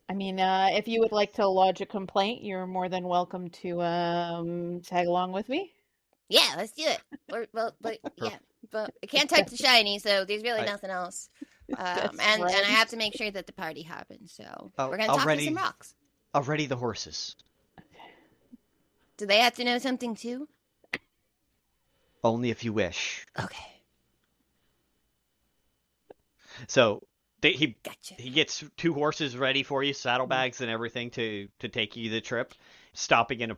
I mean, if you would like to lodge a complaint, you're more than welcome to tag along with me. Yeah, let's do it. But I can't touch the shiny, so there's really nothing else. And I have to make sure that the party happens. So we're gonna talk to some rocks. I'll ready the horses. Do they have to know something too? Only if you wish. Okay. So he Gotcha. He gets 2 horses ready for you, saddlebags and everything to take you the trip. Stopping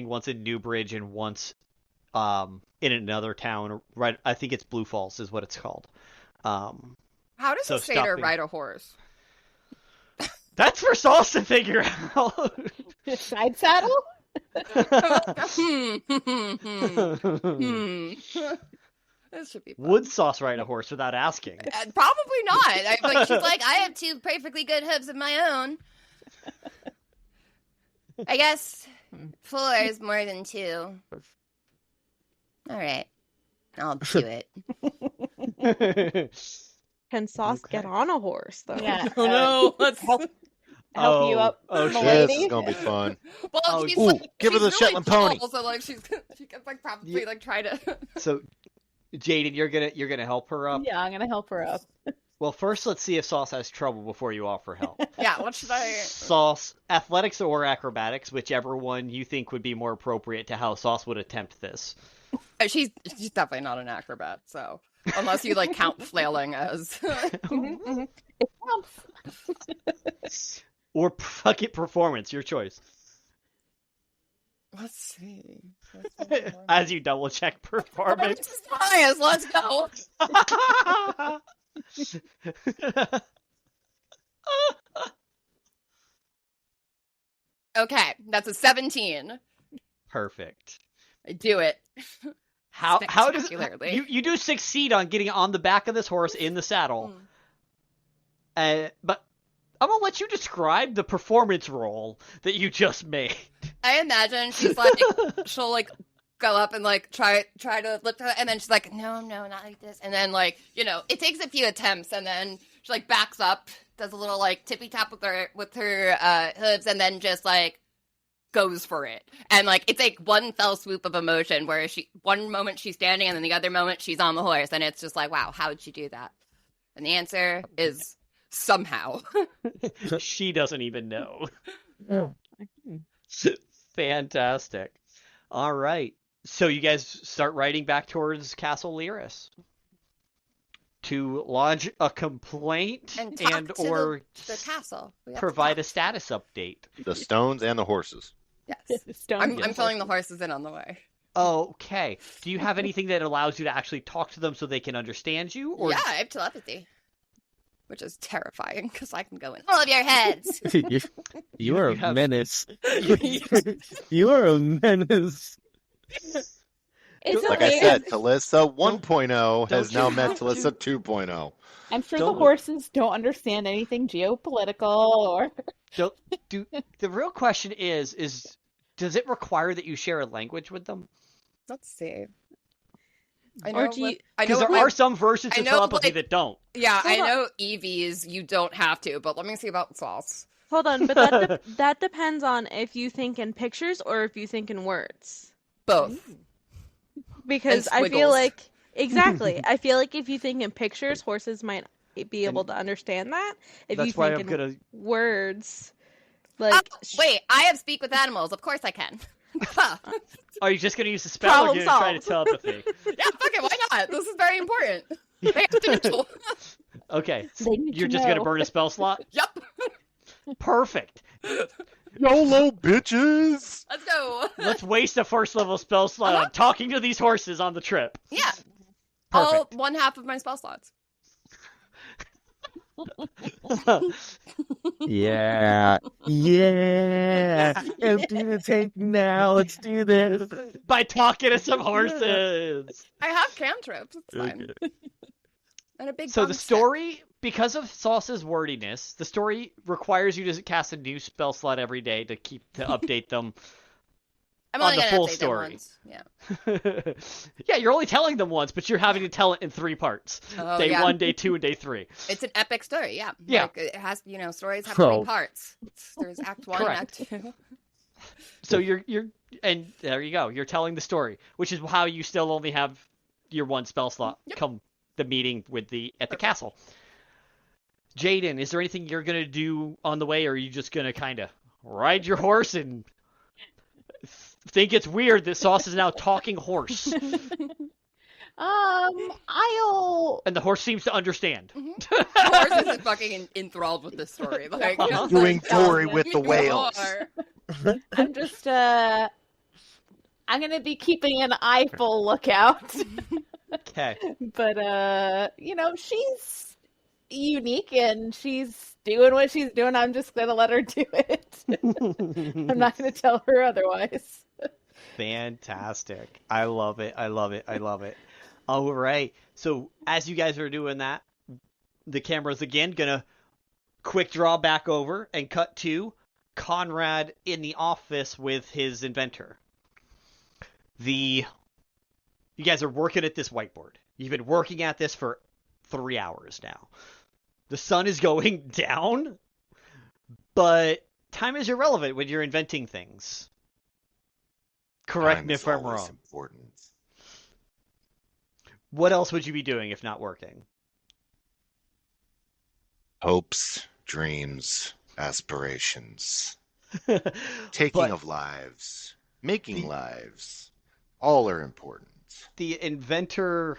once in Newbridge and once in another town. Right, I think it's Blue Falls is what it's called. How does a satyr ride a horse? That's for Sauce to figure out. Side saddle? This should be fun. Would Sauce ride a horse without asking? Probably not. She's like, I have 2 perfectly good hooves of my own. I guess 4 is more than 2. All right. I'll do it. Can Sauce get on a horse, though? Yeah. Oh, no. Let's help you up. This is gonna be fun. Well, she's give her the really Shetland tall, pony. So she could probably try to. So Jaden, you're gonna help her up. Yeah, I'm gonna help her up. Well, first let's see if Sauce has trouble before you offer help. Yeah, what should I? Sauce, athletics or acrobatics, whichever one you think would be more appropriate to how Sauce would attempt this. She's definitely not an acrobat, so unless you like count flailing as. It counts. Or fuck it, performance, your choice. Let's see. As you double check performance. Bias, let's go. Okay, that's a 17. Perfect. I do it. How does Spectacularly. you do succeed on getting on the back of this horse in the saddle? But I'm gonna let you describe the performance roll that you just made. I imagine she's like, she'll like go up and like try to lift her, and then she's like, no, not like this, and then like it takes a few attempts, and then she like backs up, does a little like tippy tap with her hooves, and then just like goes for it, and like it's like one fell swoop of emotion where one moment she's standing, and then the other moment she's on the horse, and it's just like, wow, how did she do that? And the answer is somehow. She doesn't even know. Fantastic. All right. So you guys start riding back towards Castle Lyris to lodge a complaint and talk to or the castle. provide a status update. The stones and the horses. Yes. I'm filling the horses in on the way. Okay. Do you have anything that allows you to actually talk to them so they can understand you? Or... Yeah, I have telepathy. Which is terrifying, because I can go in all of your heads. You are a menace. You are a menace. It's Like okay. I said, Telissa 1.0 has now met Telissa 2.0. I'm sure the horses don't understand anything geopolitical or. The real question is does it require that you share a language with them? Let's see. Because there are some versions of telepathy that don't. Yeah, I know EVs you don't have to, but let me see about Sauce. Hold on, but that depends on if you think in pictures or if you think in words. Both. Because I feel like I feel like if you think in pictures, horses might be able to understand that. If you think in words, like wait, I have speak with animals. Of course I can. Are you just going to use the spell or are you going to try to telepathy? Yeah, fuck it, why not? This is very important. They have to know. Okay, so you're just going to burn a spell slot? Yep. Perfect. YOLO, bitches! Let's go. Let's waste a first level spell slot on talking to these horses on the trip. Yeah. Perfect. All one half of my spell slots. Yeah. Empty the tank now. Let's do this. By talking to some horses. I have cantrips. It's fine. And a big. So the story, because of Sauce's wordiness, the story requires you to cast a new spell slot every day to update them. I'm on only the gonna full update story. Them once. Yeah. Yeah, you're only telling them once, but you're having to tell it in 3 parts. Day 1, day 2, and day 3. It's an epic story, yeah. Yeah. Like, it has, stories have 3 parts. There's Act 1 Correct. and Act 2. So you're and there you go. You're telling the story, which is how you still only have your 1 spell slot come the meeting at the castle. Jaden, is there anything you're going to do on the way, or are you just going to kind of ride your horse and think it's weird that Sauce is now talking horse? I'll. And the horse seems to understand. Mm-hmm. The horse is fucking enthralled with this story. Like, Doing Dory with the whales. I'm just, I'm gonna be keeping an eyeful lookout. Okay. But, she's unique and she's doing what she's doing. I'm just gonna let her do it. I'm not gonna tell her otherwise. Fantastic. I love it. All right. So as you guys are doing that, the camera's again gonna quick draw back over and cut to Conrad in the office with his inventor. You guys are working at this whiteboard. You've been working at this for 3 hours now. The sun is going down, but time is irrelevant when you're inventing things. Correct me if I'm wrong. Important. What else would you be doing if not working? Hopes, dreams, aspirations, taking But of lives, making lives, all are important. the inventor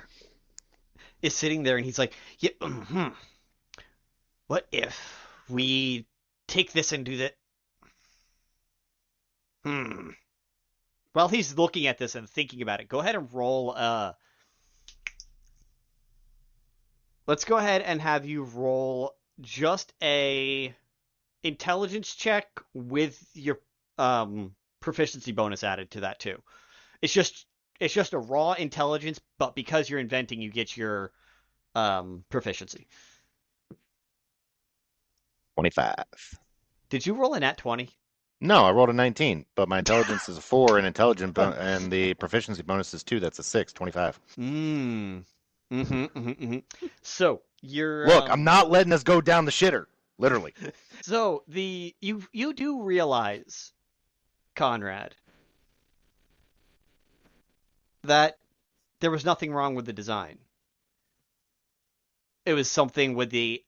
is sitting there and he's like, yeah, what if we take this and do that? While he's looking at this and thinking about it, go ahead and roll. Let's go ahead and have you roll just a intelligence check with your proficiency bonus added to that too. It's just a raw intelligence, but because you're inventing, you get your proficiency. 25. Did you roll a nat 20? No, I rolled a 19, but my intelligence is a 4, and and the proficiency bonus is 2. That's a 6, 25. So you're Look, I'm not letting us go down the shitter, literally. So you do realize, Conrad, that there was nothing wrong with the design. It was something with the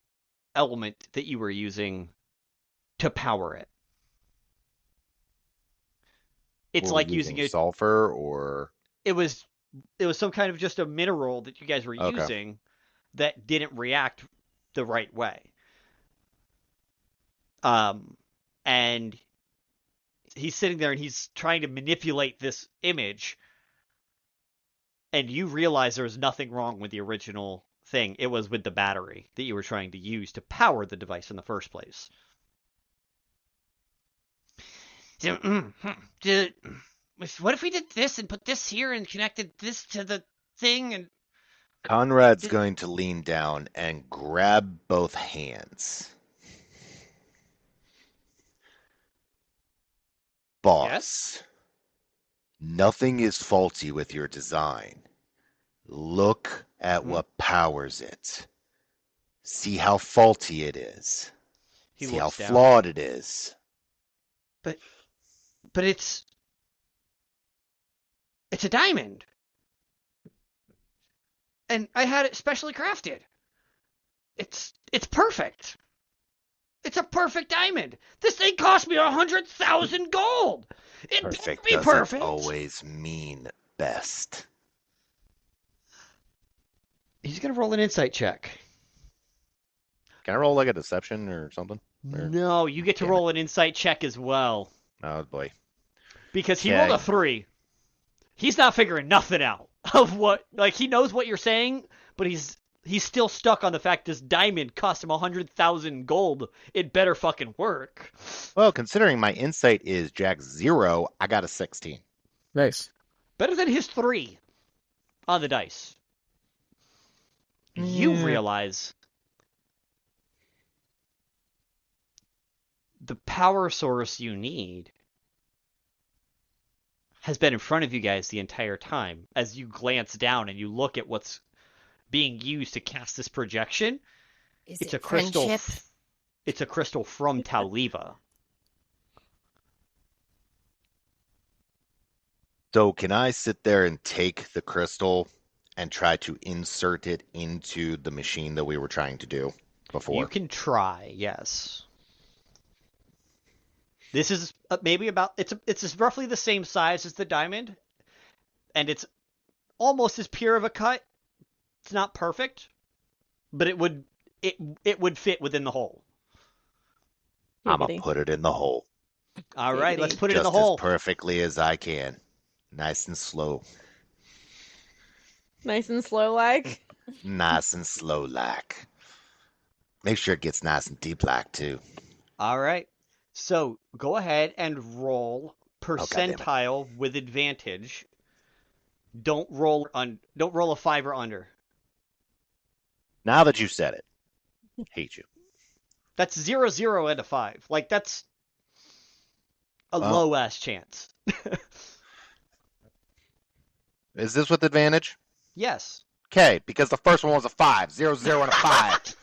element that you were using to power it. It's Were like we using a sulfur, or it was some kind of just a mineral that you guys were using that didn't react the right way. And he's sitting there and he's trying to manipulate this image, and you realize there was nothing wrong with the original thing. It was with the battery that you were trying to use to power the device in the first place. What if we did this and put this here and connected this to the thing? And Conrad's going to lean down and grab both hands. Boss, nothing is faulty with your design. Look at what powers it. See how faulty it is. See how flawed it is. But it's a diamond. And I had it specially crafted. It's perfect. It's a perfect diamond. This thing cost me 100,000 gold. It Perfect be doesn't perfect. always mean best. He's gonna roll an insight check. Can I roll like a deception or something? Or... No, you get to roll an insight check as well. Oh boy. Because he rolled a 3. He's not figuring nothing out of what, like, he knows what you're saying, but he's still stuck on the fact this diamond cost him 100,000 gold. It better fucking work. Well, considering my insight is Jack 0, I got a 16. Nice. Better than his 3 on the dice. You realize the power source you need has been in front of you guys the entire time. As you glance down and you look at what's being used to cast this projection, it's a crystal. It's a crystal from Tauliva. So can I sit there and take the crystal and try to insert it into the machine that we were trying to do before? You can try, yes. This is maybe about it's roughly the same size as the diamond, and it's almost as pure of a cut. It's not perfect, but it would fit within the hole. I'm gonna put it in the hole. All right, let's put it in the Just hole. as perfectly as I can. Nice and slow. Nice and slow like. Nice and slow like. Make sure it gets nice and deep like too. All right. So go ahead and roll percentile with advantage. Don't roll a 5 or under. Now that you said it, hate you. That's 0, 0, and a 5. Like, that's a low ass chance. Is this with advantage? Yes. Okay, because the first one was a 5. 0, 0, and a 5.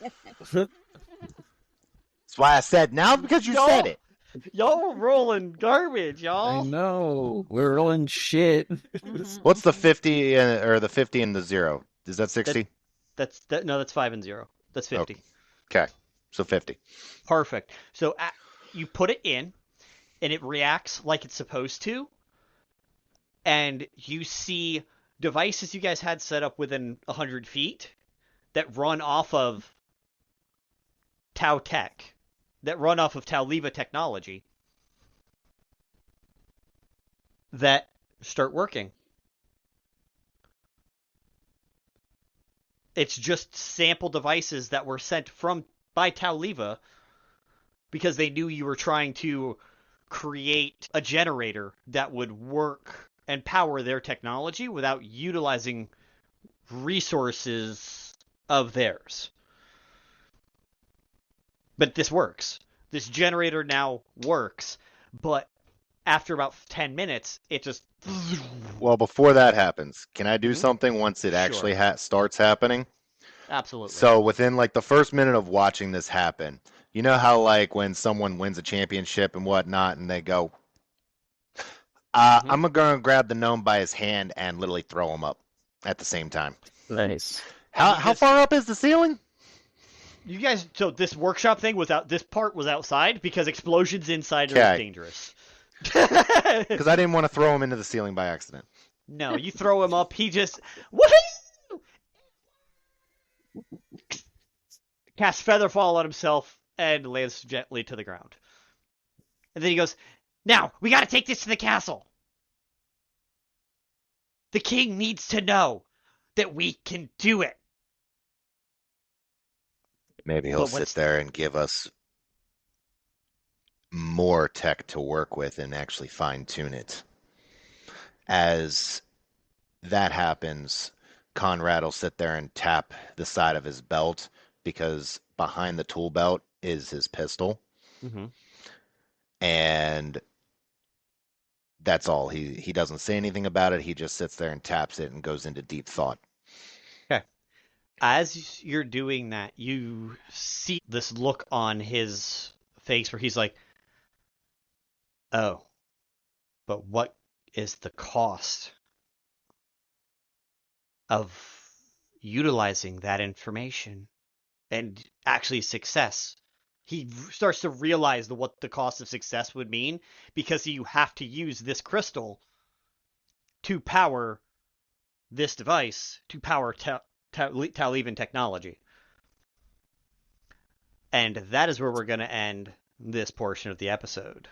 That's why I said now because you said it. Y'all rolling garbage, y'all. I know. We're rolling shit. What's the 50 or the 50 and the 0? Is that 60? No, that's 5 and 0. That's 50. Okay. So 50. Perfect. So you put it in, and it reacts like it's supposed to, and you see devices you guys had set up within 100 feet that run off of Tau Tech, that run off of Tau Leva technology, that start working. It's just sample devices that were sent by Tau Leva because they knew you were trying to create a generator that would work and power their technology without utilizing resources of theirs. But this works. This generator now works, but after about 10 minutes, it just... Well, before that happens, can I do something once it actually starts happening? Absolutely. So within like the first minute of watching this happen, you know how like when someone wins a championship and whatnot, and they go, I'm going to grab the gnome by his hand and literally throw him up at the same time. Nice. How far up is the ceiling? You guys, so this workshop thing this part was outside because explosions inside are dangerous. Because I didn't want to throw him into the ceiling by accident. No, you throw him up, he just, woohoo! Casts Featherfall on himself and lands gently to the ground. And then he goes, now, we gotta take this to the castle. The king needs to know that we can do it. Maybe he'll sit there and give us more tech to work with and actually fine-tune it. As that happens, Conrad will sit there and tap the side of his belt because behind the tool belt is his pistol. Mm-hmm. And that's all. He doesn't say anything about it. He just sits there and taps it and goes into deep thought. Okay. As you're doing that, you see this look on his face where he's like, oh, but what is the cost of utilizing that information and actually success? He starts to realize what the cost of success would mean because you have to use this crystal to power this device, to power Tau-Levan technology. And that is where we're going to end this portion of the episode.